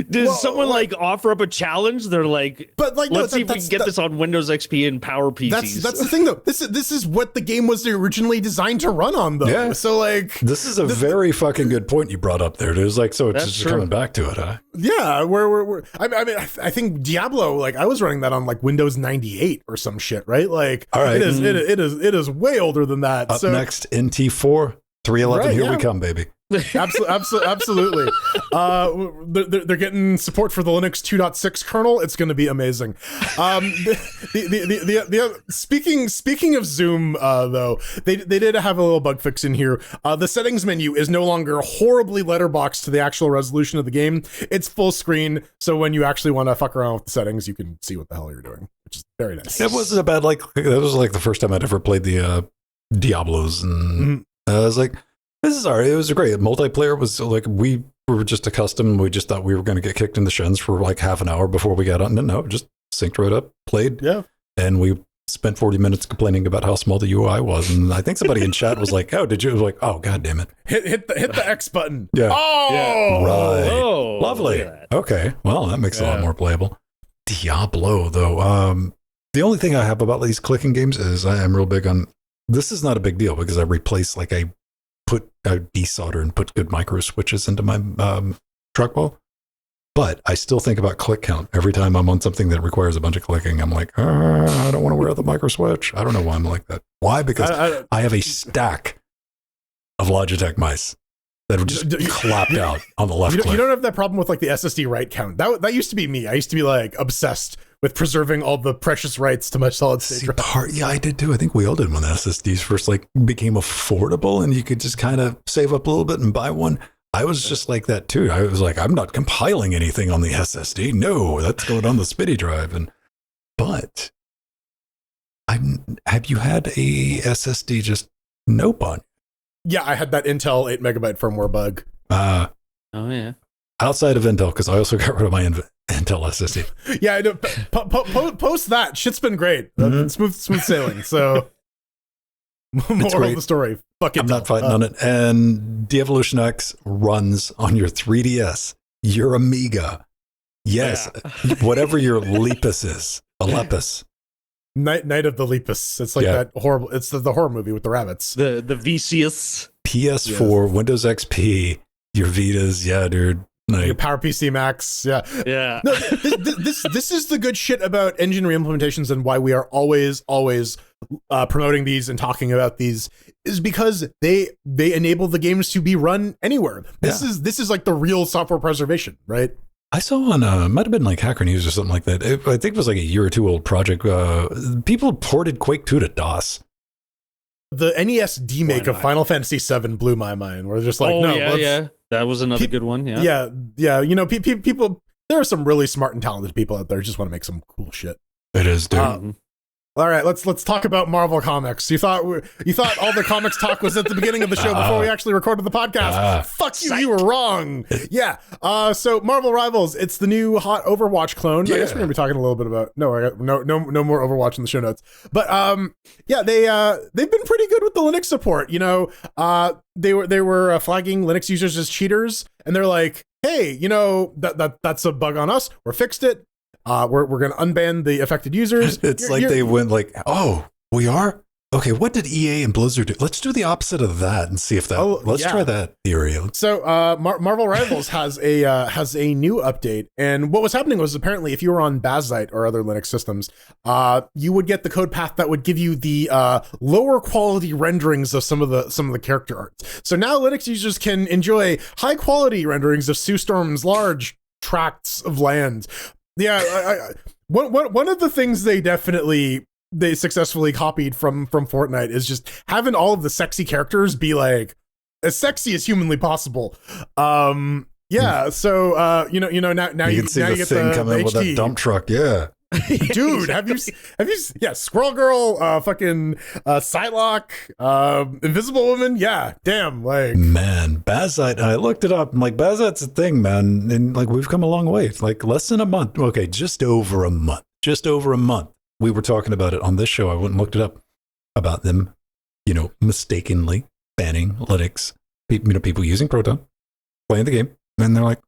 Does someone like offer up a challenge? They're like, but like, let's see if we can get this on Windows XP and Power PCs. That's the thing, though. This is what the game was originally designed to run on, though. Yeah. So like, this is a very fucking good point you brought up there. It was like, so it's just coming back to it, huh? Yeah, we're I mean, I think Diablo, like I was running that on like Windows 98 or some shit, right? Like, all right, it is way older than that. Up next, NT4. 311, here we come, baby. Absolutely. They're getting support for the Linux 2.6 kernel. It's going to be amazing. Speaking of Zoom, though, they did have a little bug fix in here. The settings menu is no longer horribly letterboxed to the actual resolution of the game. It's full screen, so when you actually want to fuck around with the settings, you can see what the hell you're doing, which is very nice. It wasn't a bad, like, that was like the first time I'd ever played the Diablos, and I was like, this is all right. It was great. Multiplayer was like, we were just accustomed. We just thought we were going to get kicked in the shins for like half an hour before we got on. No, just synced right up, played. Yeah. And we spent 40 minutes complaining about how small the UI was. And I think somebody in chat was like, oh, did you? I was like, oh, God damn it. Hit the X button. Yeah. Oh, yeah. Right. Oh, lovely. Okay. Well, that makes it a lot more playable. Diablo, though. The only thing I have about these clicking games is I am real big on, this is not a big deal because I replace like I desolder and put good micro switches into my truck ball. But I still think about click count every time I'm on something that requires a bunch of clicking. I'm like, I don't want to wear the micro switch. I don't know why I'm like that. Why? Because I have a stack of Logitech mice that would just clapped out on the left click. You don't have that problem with like the SSD write count. That used to be me. I used to be like obsessed with preserving all the precious writes to my solid state drive. Yeah, I did too. I think we all did when the SSDs first like became affordable and you could just kind of save up a little bit and buy one. I was just like that too. I was like, I'm not compiling anything on the SSD. No, that's going on the SPIDI drive. But have you had a SSD just nope on? Yeah, I had that Intel 8 megabyte firmware bug. Oh yeah. Outside of Intel, because I also got rid of my Intel SSD. Yeah, I know. Post that. Shit's been great. Smooth sailing. So, moral of the story. Fuck it. I'm not fighting on it. And DevilutionX runs on your 3DS, your Amiga. Yes, whatever your Lepus is. Alepus. Night of the Lepus. It's like that horrible. It's the horror movie with the rabbits. The VCS. PS4, Windows XP, your Vitas. Yeah, dude. Like, your Power PC Max, yeah. No, this is the good shit about engine reimplementations and why we are always promoting these and talking about these is because they enable the games to be run anywhere. This is like the real software preservation, right? I saw on might have been like Hacker News or something like that. I think it was like a year or two old project. People ported Quake 2 to DOS. The NES demake of Final Fantasy VII blew my mind. We're just like, that was another good one. Yeah. You know, people. There are some really smart and talented people out there who just want to make some cool shit. It is, dude. All right, let's talk about Marvel Comics. You thought all the comics talk was at the beginning of the show before we actually recorded the podcast. Fuck you, you were wrong. Yeah. So Marvel Rivals, it's the new hot Overwatch clone. Yeah. I guess we're gonna be talking a little bit about no more Overwatch in the show notes. But they've been pretty good with the Linux support. You know, they were flagging Linux users as cheaters, and they're like, hey, you know, that's a bug on us. We're fixed it. We're going to unban the affected users. They went like, oh, we are? Okay, what did EA and Blizzard do? Let's do the opposite of that and see if that. Let's try that theory. So Marvel Rivals has a new update, and what was happening was apparently if you were on Bazzite or other Linux systems, you would get the code path that would give you the lower quality renderings of some of the character arts. So now Linux users can enjoy high quality renderings of Sue Storm's large tracts of land. Yeah, one of the things they successfully copied from Fortnite is just having all of the sexy characters be like as sexy as humanly possible. So now you can see the thing coming with that dump truck. Yeah. Dude, have you Squirrel Girl, fucking Psylocke, Invisible Woman, damn, like man, Bazzite. I looked it up. I'm like, Bazzite's a thing, man, and like we've come a long way. It's like less than a month. Okay, just over a month. We were talking about it on this show. I went and looked it up about them, you know, mistakenly banning Linux. People using Proton, playing the game, and they're like,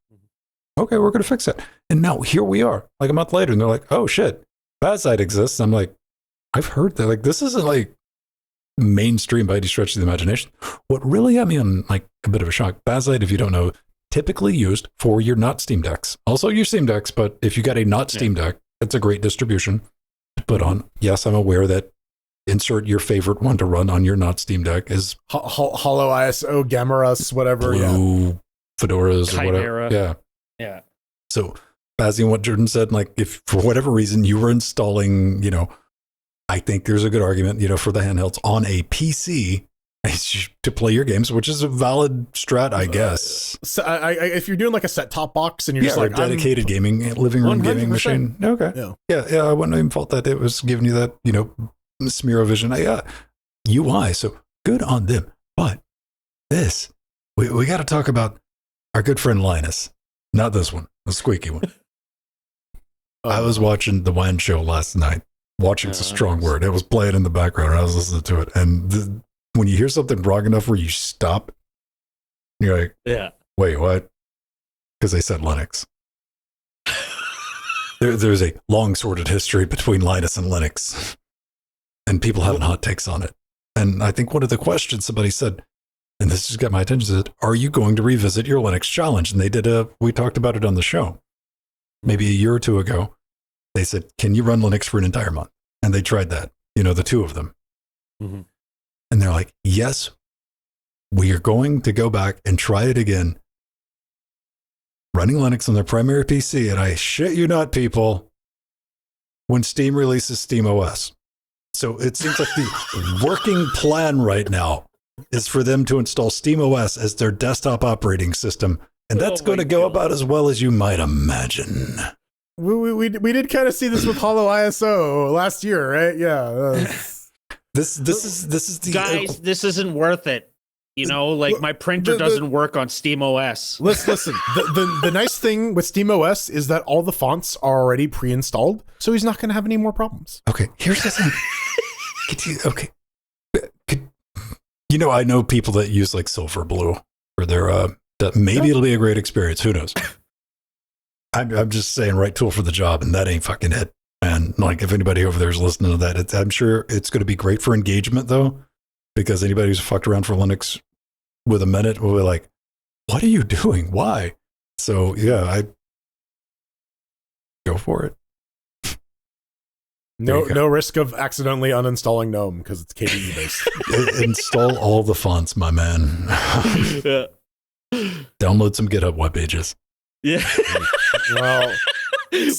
okay, we're going to fix it. And now here we are, like a month later, and they're like, oh shit, Bazzite exists. I'm like, I've heard that. Like, this isn't like mainstream by any stretch of the imagination. What really got me on like a bit of a shock, Bazzite, if you don't know, typically used for your not Steam Decks. Also your Steam Decks, but if you got a not Steam Deck, it's a great distribution to put on. Yes, I'm aware that insert your favorite one to run on your not Steam Deck is Hollow ISO, Gamarus, whatever. Blue, Fedoras, Chimera. or whatever. Yeah. So, Bazzi, what Jordan said, like, if for whatever reason you were installing, you know, I think there's a good argument, you know, for the handhelds on a PC to play your games, which is a valid strat, I guess. So if you're doing like a set-top box and you're just like a dedicated living room 100%. Gaming machine, okay, yeah, I wouldn't even fault that it was giving you that, you know, smear of vision, UI. So good on them. But this, we got to talk about our good friend Linus. Not this one, the squeaky one. I was watching the Wine Show last night. Watching's a strong word. It was playing in the background, and I was listening to it. And when you hear something wrong enough where you stop, you're like, wait, what? Because they said Linux. There's a long sordid history between Linus and Linux, and people having hot takes on it. And I think one of the questions somebody said, and this just got my attention, said, are you going to revisit your Linux challenge? And they did we talked about it on the show maybe a year or two ago. They said, can you run Linux for an entire month? And they tried that, you know, the two of them. Mm-hmm. And they're like, yes, we are going to go back and try it again, running Linux on their primary PC. And I shit you not, people, when Steam releases Steam OS. So it seems like the working plan right now is for them to install Steam OS as their desktop operating system. And that's going to go about as well as you might imagine. We did kind of see this with Hollow ISO last year, right? Yeah. This is the guys. This isn't worth it. You know, like my printer doesn't work on Steam OS. Listen. The nice thing with Steam OS is that all the fonts are already pre-installed, so he's not going to have any more problems. Okay, here's the thing. You know, I know people that use like Silverblue for their. Maybe it'll be a great experience. Who knows? I'm just saying, right tool for the job, and that ain't fucking it. And like, if anybody over there is listening to that, I'm sure it's going to be great for engagement, though, because anybody who's fucked around for Linux with a minute will be like, "What are you doing? Why?" So yeah, I go for it. No risk of accidentally uninstalling GNOME because it's KDE based. Install all the fonts, my man. Yeah. Download some GitHub web pages. Yeah. Well,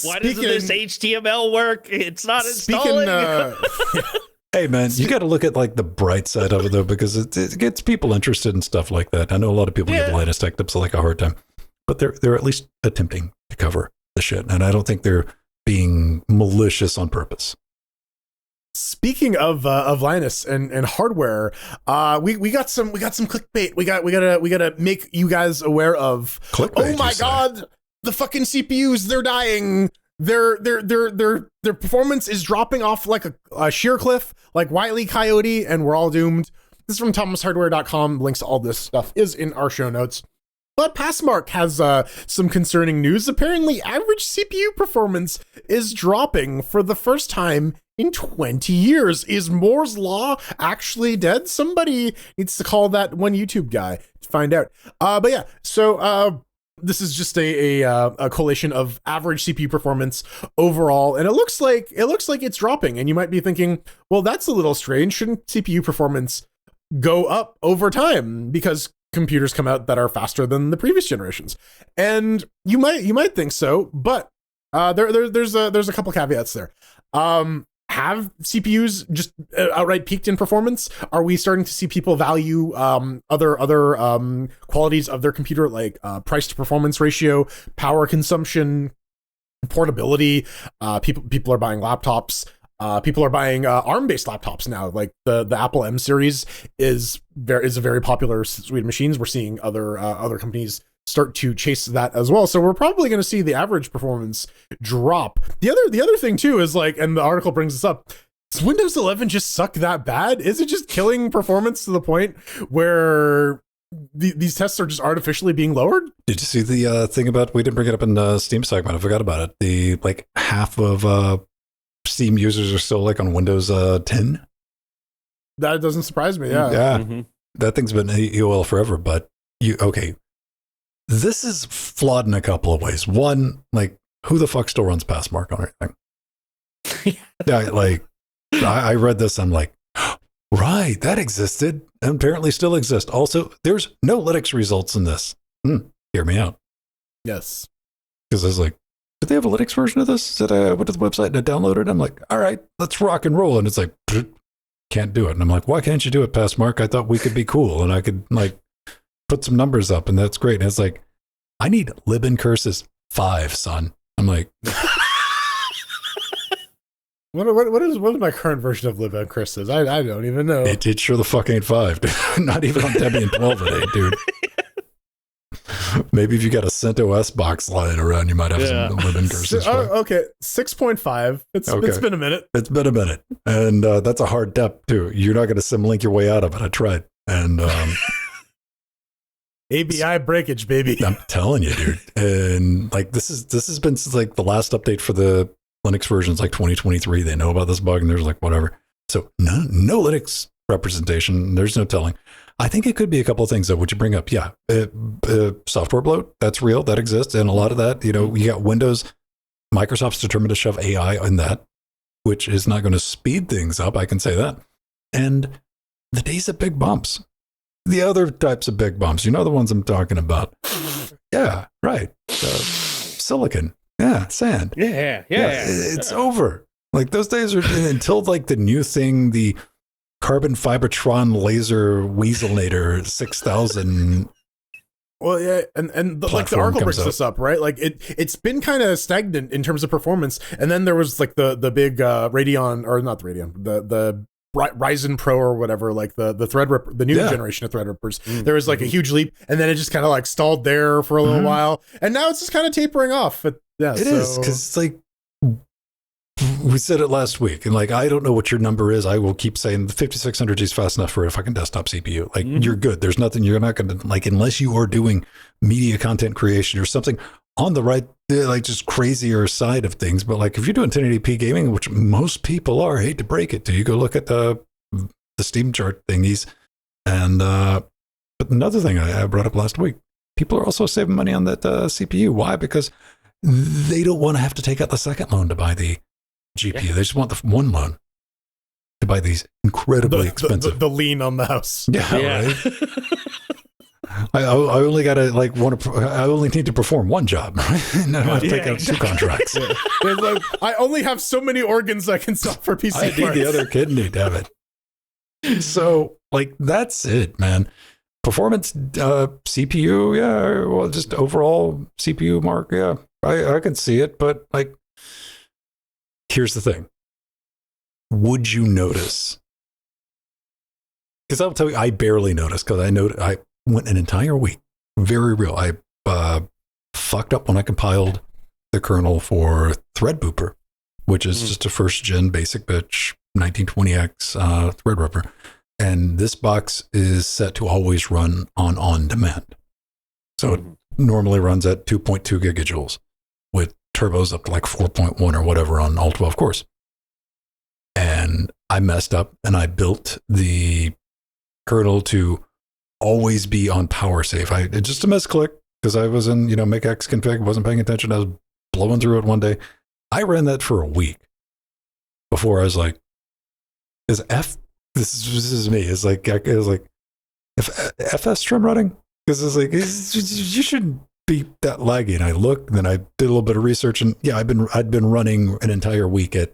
why doesn't this HTML work? It's not installing. Hey man, you got to look at like the bright side of it though, because it gets people interested in stuff like that. I know a lot of people give Linus Tech Tips like a hard time, but they're at least attempting to cover the shit, and I don't think they're being malicious on purpose. Speaking of Linus and hardware, we got some clickbait. We gotta make you guys aware of. Clickbait, oh my god, the fucking CPUs, they're dying. Their performance is dropping off like a sheer cliff, like Wile E. Coyote, and we're all doomed. This is from ThomasHardware.com. Links to all this stuff is in our show notes. But Passmark has some concerning news. Apparently, average CPU performance is dropping for the first time in 20 years. Is Moore's Law actually dead? Somebody needs to call that one YouTube guy to find out. But yeah, so this is just a collation of average CPU performance overall, and it looks like it's dropping. And you might be thinking, well, that's a little strange. Shouldn't CPU performance go up over time because computers come out that are faster than the previous generations? And you might think so, but there's a couple caveats there. Have CPUs just outright peaked in performance? Are we starting to see people value other qualities of their computer, like price to performance ratio, power consumption, portability? People are buying laptops. People are buying ARM-based laptops now. Like the Apple M series is a very popular suite of machines. We're seeing other companies start to chase that as well. So we're probably going to see the average performance drop. The other thing too is like, and the article brings this up, does Windows 11 just suck that bad? Is it just killing performance to the point where these tests are just artificially being lowered? Did you see the thing about, we didn't bring it up in the Steam segment, I forgot about it. The like half of Steam users are still like on Windows 10. That doesn't surprise me. Yeah. Mm-hmm. That thing's been EOL forever, but this is flawed in a couple of ways. One, like, who the fuck still runs Passmark on everything? Yeah, like, I read this, I'm like, right, that existed and apparently still exists. Also, there's no Linux results in this. Hear me out. Yes. Because I was like, did they have a Linux version of this? That I went to the website and I downloaded it? I'm like, all right, let's rock and roll. And it's like, can't do it. And I'm like, why can't you do it, Passmark? I thought we could be cool and I could like put some numbers up and that's great. And it's like, I need lib curses 5, son. I'm like, what is my current version of lib curses? I don't even know. It sure the fuck ain't 5, dude. Not even on Debian 12 it ain't, dude. Maybe if you got a CentOS box lying around, you might have some lib curses. Okay, 6.5. It's been a minute. It's been a minute, and that's a hard dep too. You're not going to symlink your way out of it. I tried, and ABI breakage, baby. I'm telling you, dude. And like this has been since like the last update for the Linux versions, like 2023. They know about this bug, and there's like whatever. So no Linux representation. There's no telling. I think it could be a couple of things that would you bring up? Yeah, software bloat. That's real. That exists, and a lot of that. You know, you got Windows. Microsoft's determined to shove AI in that, which is not going to speed things up. I can say that. And the days of big bumps. The other types of big bumps, you know, the ones I'm talking about. Yeah, right. Silicon. Yeah, sand. Yeah. It's over. Like those days are until like the new thing, the carbon fibertron laser Weaselnator 6000. Well, yeah, and like the article brings this up, right? Like it's been kind of stagnant in terms of performance, and then there was like the big Radeon, or not the Radeon, the Ryzen Pro or whatever, like the Threadripper, the new generation of Threadrippers. There was like a huge leap, and then it just kind of like stalled there for a little while, and now it's just kind of tapering off. It is because it's like we said it last week, and like I don't know what your number is. I will keep saying the 5600G is fast enough for a fucking desktop CPU. Like you're good. There's nothing you're not going to like unless you are doing media content creation or something on the right, like just crazier side of things. But like if you're doing 1080p gaming, which most people are, I hate to break it to you, go look at the Steam chart thingies. And but another thing I brought up last week, people are also saving money on that CPU. Why? Because they don't want to have to take out the second loan to buy the GPU. They just want the one loan to buy these incredibly expensive. The lien on the house. Yeah. Right? I only got to I only need to perform one job, right? No, I have to take out 2 contracts. Like, I only have so many organs I can sell for PC I parts. need the other kidney, damn it. So, like, that's it, man. Performance, CPU, yeah, well, just overall CPU mark, yeah, I can see it, but, like, here's the thing. Would you notice? Because I'll tell you, I barely noticed, because I went an entire week, very real. I fucked up when I compiled the kernel for Threadbooper, which is just a first-gen basic bitch 1920X Threadripper. And this box is set to always run on demand. So it normally runs at 2.2 gigajoules with turbos up to like 4.1 or whatever on all 12 cores. And I messed up and I built the kernel to always be on power safe. It just a misclick because I was in, make X config, wasn't paying attention. I was blowing through it one day. I ran that for a week before I was like, this is me. It's like, if FS trim running? Because it's like, you shouldn't be that laggy. And I looked, and then I did a little bit of research, and yeah, I'd been running an entire week at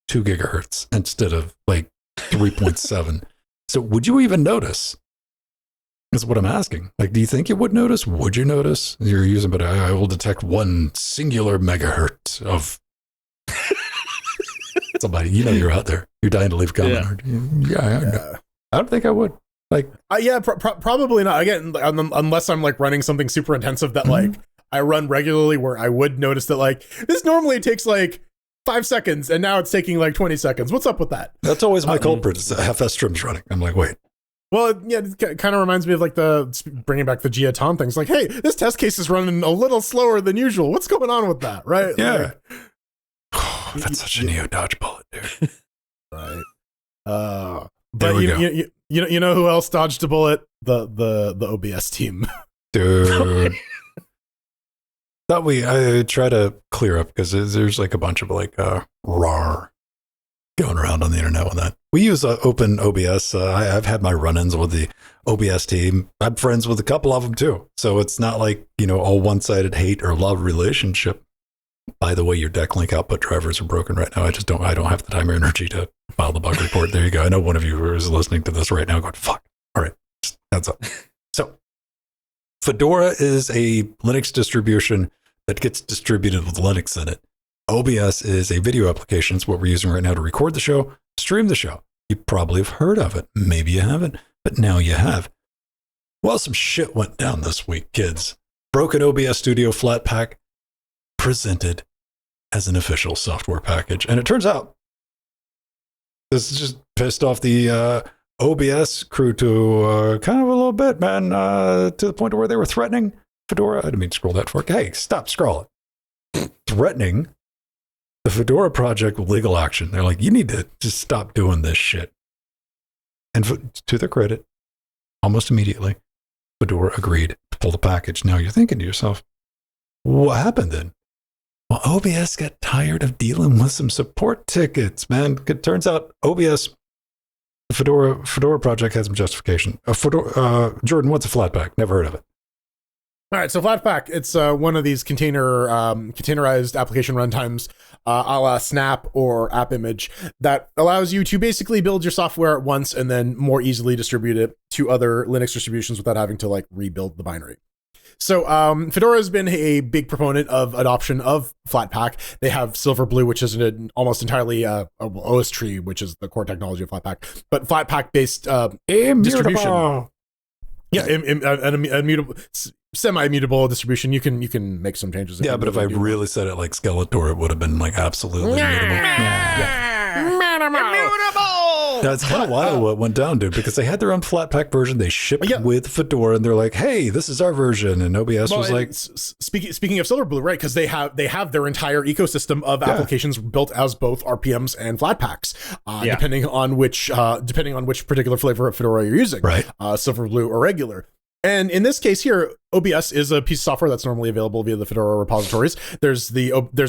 2 gigahertz instead of like 3.7. So would you even notice? That's what I'm asking. Like, do you think you would notice? Would you notice? You're using, but I will detect 1 singular megahertz of somebody. You're out there. You're dying to leave a comment. Yeah. I don't think I would. Like, probably not. Again, unless I'm like running something super intensive that like I run regularly, where I would notice that like this normally takes like 5 seconds, and now it's taking like 20 seconds. What's up with that? That's always my culprit. It's FS trim's running. I'm like, wait. Well, yeah, it kind of reminds me of like bringing back the Giaton things. Like, hey, this test case is running a little slower than usual. What's going on with that, right? Yeah. That's such a neo dodge bullet, dude. Right. But you know who else dodged a bullet? The OBS team, dude. I try to clear up because there's like a bunch of like RAR going around on the internet with that. We use open OBS. I've had my run-ins with the OBS team. I'm friends with a couple of them too. So it's not like, all one-sided hate or love relationship. By the way, your deck link output drivers are broken right now. I don't have the time or energy to file the bug report. There you go. I know one of you is listening to this right now going, fuck. All right. Just heads up. So Fedora is a Linux distribution that gets distributed with Linux in it. OBS is a video application. It's what we're using right now to record the show, stream the show. You probably have heard of it. Maybe you haven't, but now you have. Well, some shit went down this week, kids. Broken OBS Studio Flatpak presented as an official software package. And it turns out this just pissed off the OBS crew to kind of a little bit, man, to the point where they were threatening Fedora. I didn't mean to scroll that far. Hey, stop scrolling. Threatening the Fedora project with legal action. They're like, you need to just stop doing this shit. And to their credit, almost immediately, Fedora agreed to pull the package. Now you're thinking to yourself, what happened then? Well, OBS got tired of dealing with some support tickets, man. It turns out OBS, the Fedora project has some justification. Jordan, what's a Flatpak? Never heard of it. All right, so Flatpak, it's one of these containerized application runtimes a la Snap or AppImage that allows you to basically build your software at once and then more easily distribute it to other Linux distributions without having to like rebuild the binary. So Fedora has been a big proponent of adoption of Flatpak. They have Silverblue, which is an almost entirely OS tree, which is the core technology of Flatpak, but Flatpak-based distribution. Yeah, immutable, semi-immutable distribution. You can make some changes. Yeah, but if I really said it like Skeletor, it would have been like absolutely immutable. That's kind of wild what went down, dude, because they had their own Flatpak version. They shipped with Fedora, and they're like, "Hey, this is our version." And OBS was like, "Speaking of Silverblue, right? Because they have their entire ecosystem of applications built as both RPMs and Flatpaks, depending on which particular flavor of Fedora you're using, right? Silverblue or regular." And in this case here, OBS is a piece of software that's normally available via the Fedora repositories. There's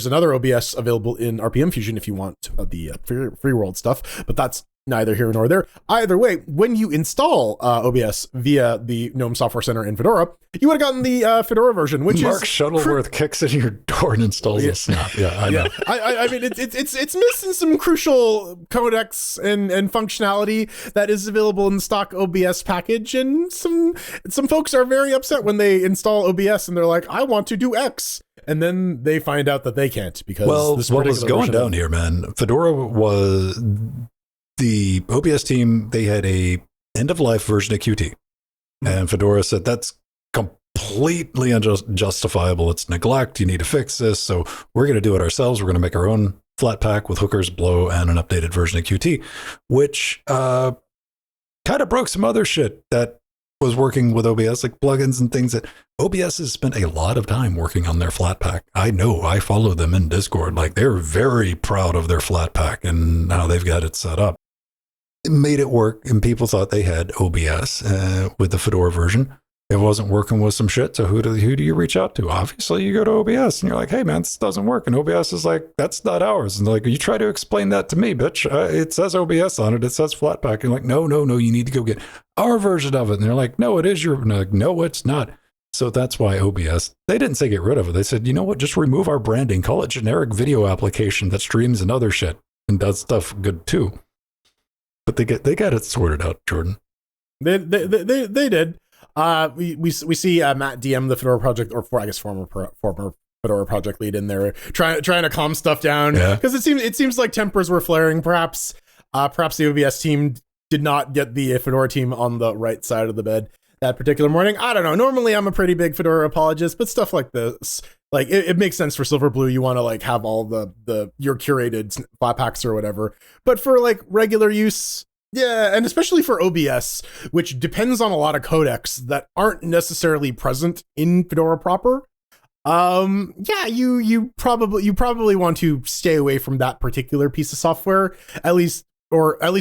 another OBS available in RPM Fusion if you want the free world stuff, but that's neither here nor there. Either way, when you install OBS via the GNOME Software Center in Fedora, you would have gotten the Fedora version, which Mark Shuttleworth kicks in your door and installs a snap. Yeah, I know. I mean, it's missing some crucial codecs and functionality that is available in the stock OBS package, and some folks are very upset when they install OBS and they're like, I want to do X. And then they find out that they can't because what was going down here, man? Fedora was the OBS team. They had a end of life version of Qt, and Fedora said that's completely unjustifiable. It's neglect. You need to fix this. So we're going to do it ourselves. We're going to make our own Flatpak with hookers, blow, and an updated version of Qt, which kind of broke some other shit that was working with OBS, like plugins and things that OBS has spent a lot of time working on their Flatpak. I know, I follow them in Discord. Like, they're very proud of their Flatpak and how they've got it set up. It made it work, and people thought they had OBS with the Fedora version. It wasn't working with some shit, so who do you reach out to? Obviously, you go to OBS, and you're like, hey, man, this doesn't work. And OBS is like, that's not ours. And they're like, you try to explain that to me, bitch. It says OBS on it. It says Flatpak. And you're like, no, you need to go get our version of it. And they're like, no, it is your, and like, no, it's not. So that's why OBS, they didn't say get rid of it. They said, you know what, just remove our branding. Call it generic video application that streams and other shit and does stuff good too. But they got it sorted out, Jordan. They did. We see Matt DM, the Fedora project, or former Fedora project lead in there, trying to calm stuff down, because it seems like tempers were flaring. Perhaps the OBS team did not get the Fedora team on the right side of the bed that particular morning. I don't know. Normally, I'm a pretty big Fedora apologist, but stuff like this, like it makes sense for Silverblue. You want to like have all your curated Flatpaks or whatever, but for like regular use. Yeah, and especially for OBS, which depends on a lot of codecs that aren't necessarily present in Fedora proper. You probably want to stay away from that particular piece of software, at least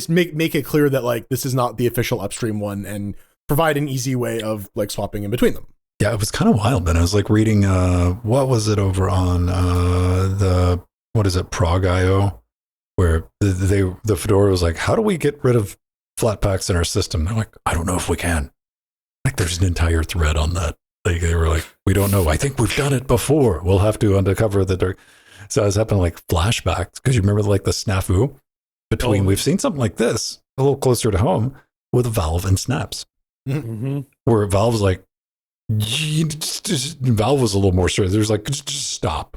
make it clear that like this is not the official upstream one, and provide an easy way of like swapping in between them. Yeah, it was kind of wild, man. I was like reading what was it over on Prog.io, where the Fedora was like, how do we get rid of Flatpaks in our system? They're like, I don't know if we can. Like, there's an entire thread on that. Like, they were like, we don't know. I think we've done it before. We'll have to uncover the dark. So I was having like flashbacks, because you remember like the snafu between, we've seen something like this a little closer to home with Valve and Snaps, where Valve's like, Valve was a little more straight. There's like, just stop,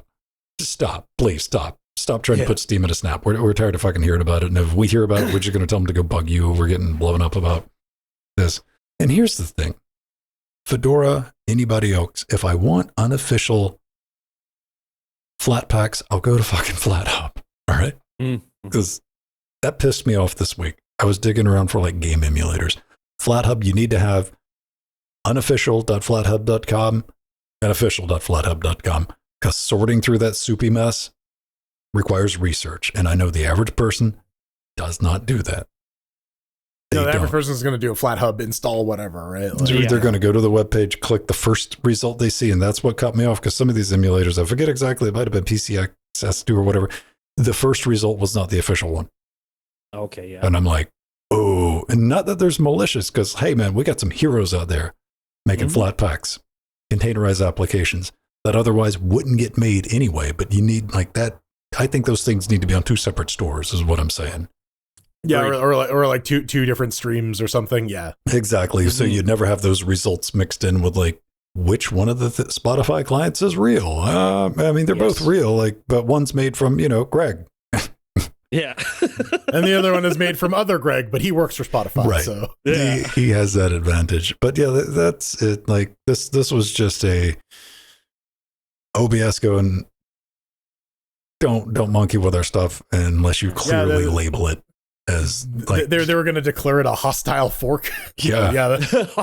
please stop. Stop trying to put Steam in a Snap. We're tired of fucking hearing about it. And if we hear about it, we're just going to tell them to go bug you. We're getting blown up about this. And here's the thing. Fedora, anybody else, if I want unofficial Flatpaks, I'll go to fucking FlatHub. All right? Because that pissed me off this week. I was digging around for like game emulators. FlatHub, you need to have unofficial.flathub.com and official.flathub.com, because sorting through that soupy mess requires research, and I know the average person does not do that. The average person is going to do a FlatHub install, whatever, right? Like, they're going to go to the webpage, click the first result they see, and that's what cut me off, because some of these emulators, I forget exactly, it might have been PCXS2 or whatever, the first result was not the official one. Okay, yeah. And I'm like, oh, and not that there's malicious, because, hey, man, we got some heroes out there making Flatpaks, containerized applications that otherwise wouldn't get made anyway, but you need like that. I think those things need to be on two separate stores, is what I'm saying. Yeah, or like two different streams or something. Yeah, exactly. So you'd never have those results mixed in with like which one of the Spotify clients is real. I mean, they're both real, like, but one's made from Greg. Yeah, and the other one is made from other Greg, but he works for Spotify, right? So he has that advantage. But yeah, that's it. Like this was just a OBS going. Don't monkey with our stuff unless you clearly label it as like they were going to declare it a hostile fork. Yeah. That's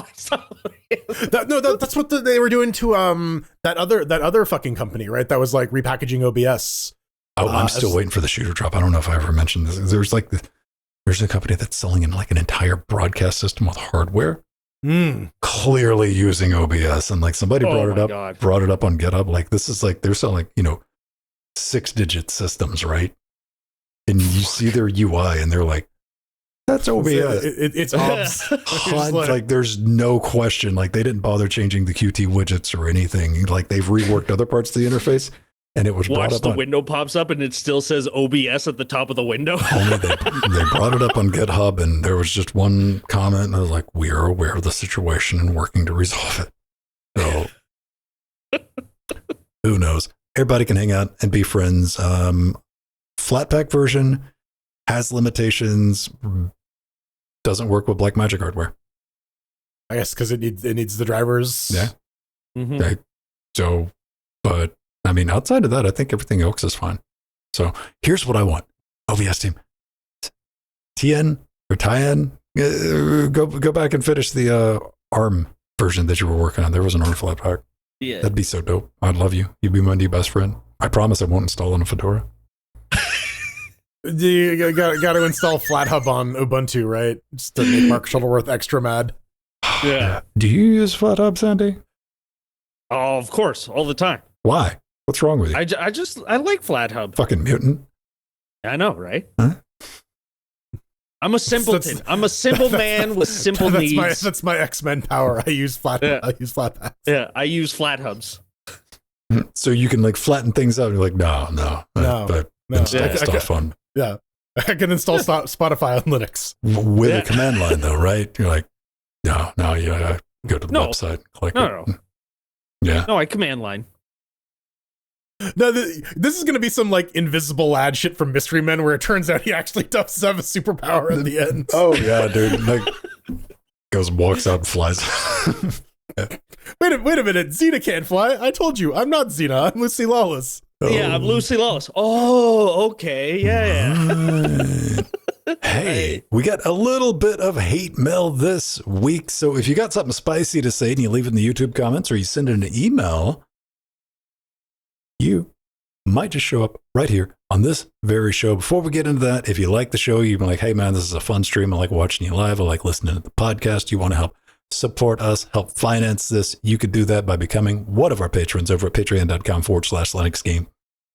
what they were doing to that other fucking company, right? That was like repackaging OBS. Oh, I'm still waiting for the shooter drop. I don't know if I ever mentioned this. There's a company that's selling in like an entire broadcast system with hardware clearly using OBS, and like somebody brought it up on GitHub. Like this is like they're selling, 6-digit systems, right? And you see their UI, and they're like, "That's OBS." It's obs. like there's no question. Like they didn't bother changing the Qt widgets or anything. Like they've reworked other parts of the interface. And it was brought up. The window pops up and it still says OBS at the top of the window. Only they brought it up on GitHub, and there was just one comment, and I was like, "We are aware of the situation and working to resolve it." So who knows? Everybody can hang out and be friends. Flatpak version has limitations. Doesn't work with Blackmagic hardware. I guess because it needs the drivers. Yeah. Okay. So, but. I mean, outside of that, I think everything else is fine. So here's what I want. OBS team. TN or TIN, go back and finish the ARM version that you were working on. There was an ARM Flatpak. Yeah. That'd be so dope. I'd love you. You'd be my new best friend. I promise I won't install on a Fedora. You got to install FlatHub on Ubuntu, right? Just to make Mark Shuttleworth extra mad. Yeah. Do you use FlatHub, Sandy? Oh, of course. All the time. Why? What's wrong with you? I like FlatHub. Fucking mutant. I know, right? Huh? I'm a simpleton. I'm a simple man with simple needs. That's my X-Men power. I use FlatHub. I use FlatPaks. Yeah, I use FlatHubs. So you can like flatten things out. And you're like, no. Install stuff fun. Yeah, I can install Spotify on Linux with a command line, though, right? You're like, no, you go to the website, click it. Yeah. No, I command line. No, this is going to be some like invisible lad shit from Mystery Men where it turns out he actually does have a superpower at the end. Oh yeah, dude. Like goes and walks out and flies. Yeah. Wait a minute. Xena can't fly. I told you, I'm not Xena. I'm Lucy Lawless. Oh. Yeah, I'm Lucy Lawless. Oh, okay. Yeah. Hey, we got a little bit of hate mail this week. So if you got something spicy to say and you leave it in the YouTube comments or you send in an email, you might just show up right here on this very show. Before we get into that, if you like the show, you've been like, hey man, this is a fun stream. I like watching you live. I like listening to the podcast. You want to help support us, help finance this. You could do that by becoming one of our patrons over at patreon.com/Linux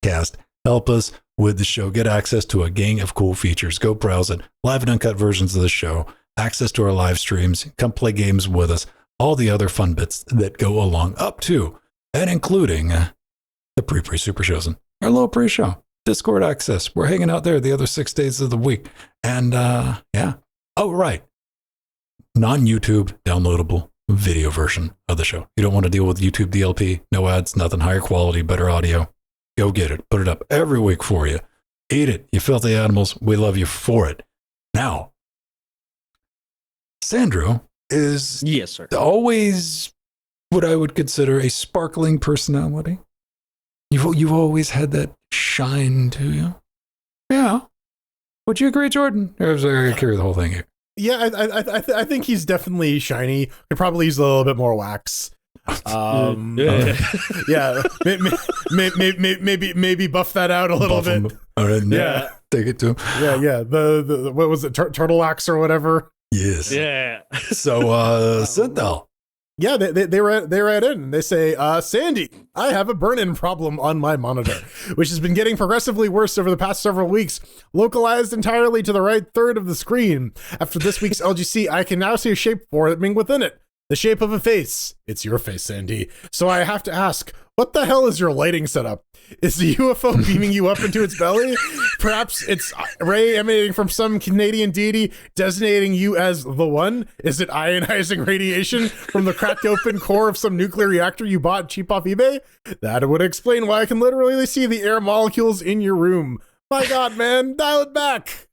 Gamecast. Help us with the show. Get access to a gang of cool features. Go browse it. Live and uncut versions of the show. Access to our live streams. Come play games with us. All the other fun bits that go along up to and including the pre-super shows and our little pre-show. Discord access. We're hanging out there the other 6 days of the week. And yeah. Oh, right. Non-YouTube downloadable video version of the show. You don't want to deal with YouTube DLP, no ads, nothing, higher quality, better audio. Go get it. Put it up every week for you. Eat it, you filthy animals. We love you for it. Now, Sandro is yes, sir. Always what I would consider a sparkling personality. You've always had that shine to you. Yeah. Would you agree, Jordan? Or was I carry the whole thing here? Yeah, I think he's definitely shiny. Could probably use a little bit more wax. Yeah, maybe buff that out a little bit. All right, yeah, take it to him. Yeah. The what was it, turtle wax or whatever? Yes. Yeah. So, Synthel. Yeah, they write in and they say, Sandy, I have a burn-in problem on my monitor, which has been getting progressively worse over the past several weeks, localized entirely to the right third of the screen. After this week's LGC, I can now see a shape forming within it. The shape of a face. It's your face, Sandy. So I have to ask, what the hell is your lighting setup? Is the UFO beaming you up into its belly? Perhaps it's ray emanating from some Canadian deity designating you as the one? Is it ionizing radiation from the cracked open core of some nuclear reactor you bought cheap off eBay? That would explain why I can literally see the air molecules in your room. My God, man, dial it back.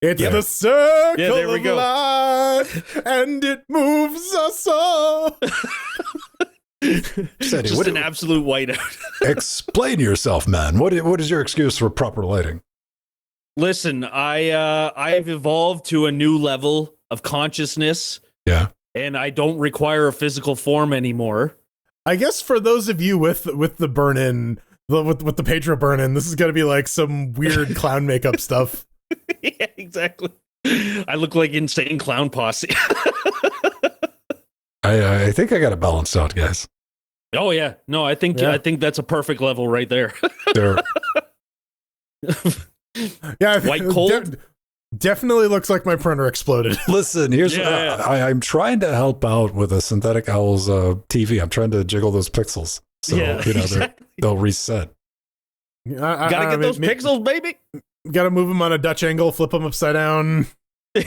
It's the circle of life, and it moves us all. Sandy, just an absolute whiteout. Explain yourself, man. What is your excuse for proper lighting? Listen, I've evolved to a new level of consciousness. Yeah. And I don't require a physical form anymore. I guess for those of you with the burn-in, with the Pedro burn-in, this is going to be like some weird clown makeup stuff. Yeah, exactly. I look like Insane Clown Posse. I think I got it balanced out, guys. Oh yeah, no, I think that's a perfect level right there. There. Yeah, White cold. Definitely looks like my printer exploded. Listen, here's I'm trying to help out with a Synthetic Owl's TV. I'm trying to jiggle those pixels, so exactly. they'll reset. Gotta get those pixels, baby. Gotta move them on a Dutch angle, flip them upside down. We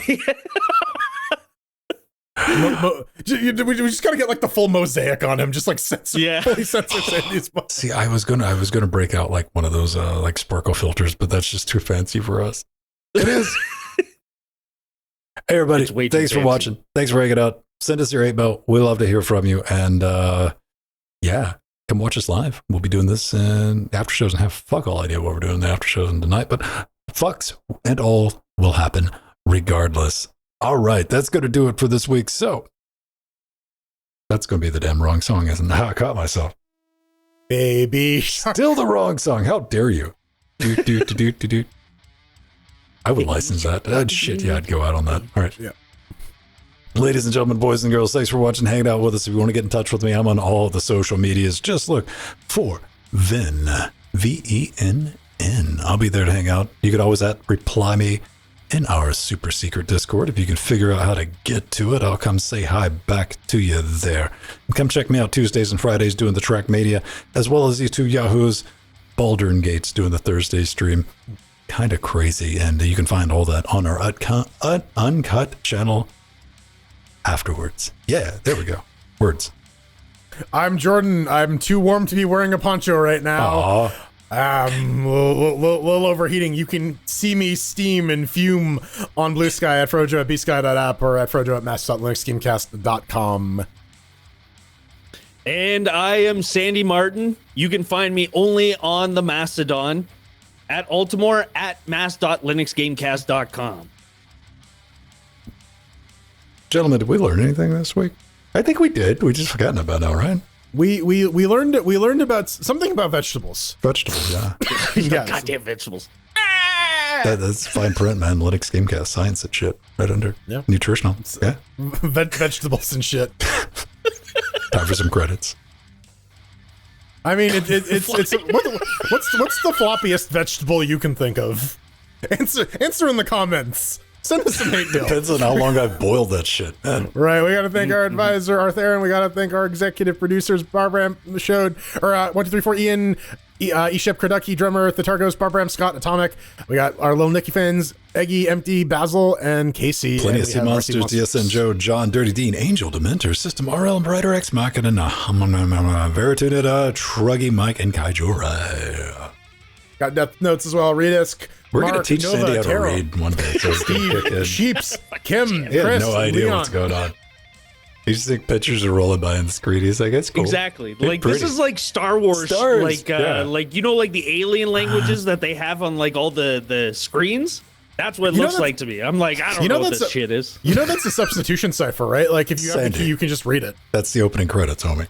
just gotta get like the full mosaic on him, just like fully censor Sandy's butt. See, I was gonna break out like one of those like sparkle filters, but that's just too fancy for us. It is. Hey everybody, thanks for watching. Thanks for hanging out. Send us your 8-bell. We love to hear from you. And yeah, come watch us live. We'll be doing this in after shows and have fuck all idea what we're doing in the after shows tonight, but fucks and all will happen regardless. All right, that's going to do it for this week. So that's going to be the damn wrong song, isn't it? I caught myself. Baby. Still the wrong song. How dare you? Do. I would license that. Shit, yeah, I'd go out on that. All right. Yeah. Ladies and gentlemen, boys and girls, thanks for watching, hanging out with us. If you want to get in touch with me, I'm on all the social medias. Just look for Venn, V-E-N-N. I'll be there to hang out. You could always reply me in our super secret Discord. If you can figure out how to get to it, I'll come say hi back to you there. And come check me out Tuesdays and Fridays doing the Trackmania, as well as these two yahoos, Baldurn Gates doing the Thursday stream. Kind of crazy, and you can find all that on our uncut channel afterwards. Yeah, there we go. Words. I'm Jordan. I'm too warm to be wearing a poncho right now. Little overheating. You can see me steam and fume on Blue Sky at Frojo at bsky.app or at Frojo at mass.linuxgamecast.com. And I am Sandy Martin. You can find me only on the Mastodon at Altimore at mass.linuxgamecast.com. Gentlemen, did we learn anything this week? I think we did. We just forgotten about now, right? We learned about something about vegetables. Vegetables, yeah. Yes. Goddamn vegetables. That's fine print, man. Linux Gamecast science and shit. Right under. Yeah. Nutritional. Yeah. Vegetables and shit. Time for some credits. I mean, what's the floppiest vegetable you can think of? Answer in the comments. Send us some hate mail. Depends on how long I've boiled that shit, man. Right, we got to thank our advisor, Arthur, and we got to thank our executive producers, Barbram Showed, or 1234 Ian, Eshep Kraducky, drummer, The Targos, Barbram Scott, Atomic. We got our little Nicky fans, Eggy, Empty, Basil, and Casey. Plenty of Sea Monsters, DSN Joe, John, Dirty Dean, Angel, Dementor, System RL, Brighter X Machina, Veritunita, Truggy, Mike, and Kaijura. Got Death Notes as well, Redisk. We're going to teach Nova, Sandy how to Taro, read one day. So Steve, Sheeps, Kim, he Chris, has no idea Leon. what's going on. You just think pictures are rolling by on the screen. He's like, it's cool. Exactly. It's like pretty. This is like Star Wars. Like yeah. like you know, like the alien languages that they have on like all the screens. That's what it looks like to me. I'm like, I don't know what this shit is. You know that's a substitution cipher, right? Like if you have the key, you can just read it. That's the opening credits, homie.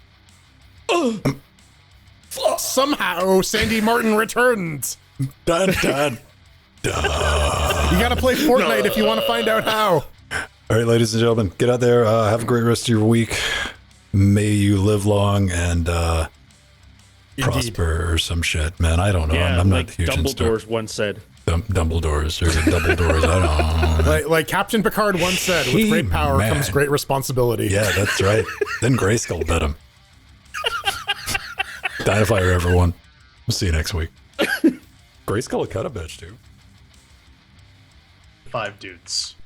Somehow Sandy Martin returned. Dun, dun, dun. You gotta play Fortnite if you want to find out how. All right, ladies and gentlemen, get out there. Have a great rest of your week. May you live long and prosper or some shit, man. I don't know. Yeah, I'm like not the huge Dumbledore's once said. Dumbledore's or Dumbledore's. I don't know. Like Captain Picard once said, with great power comes great responsibility. Yeah, that's right. Then Grayskull bit him. Dynafire, everyone. We'll see you next week. Grayskull cut a bitch, too. 5 dudes.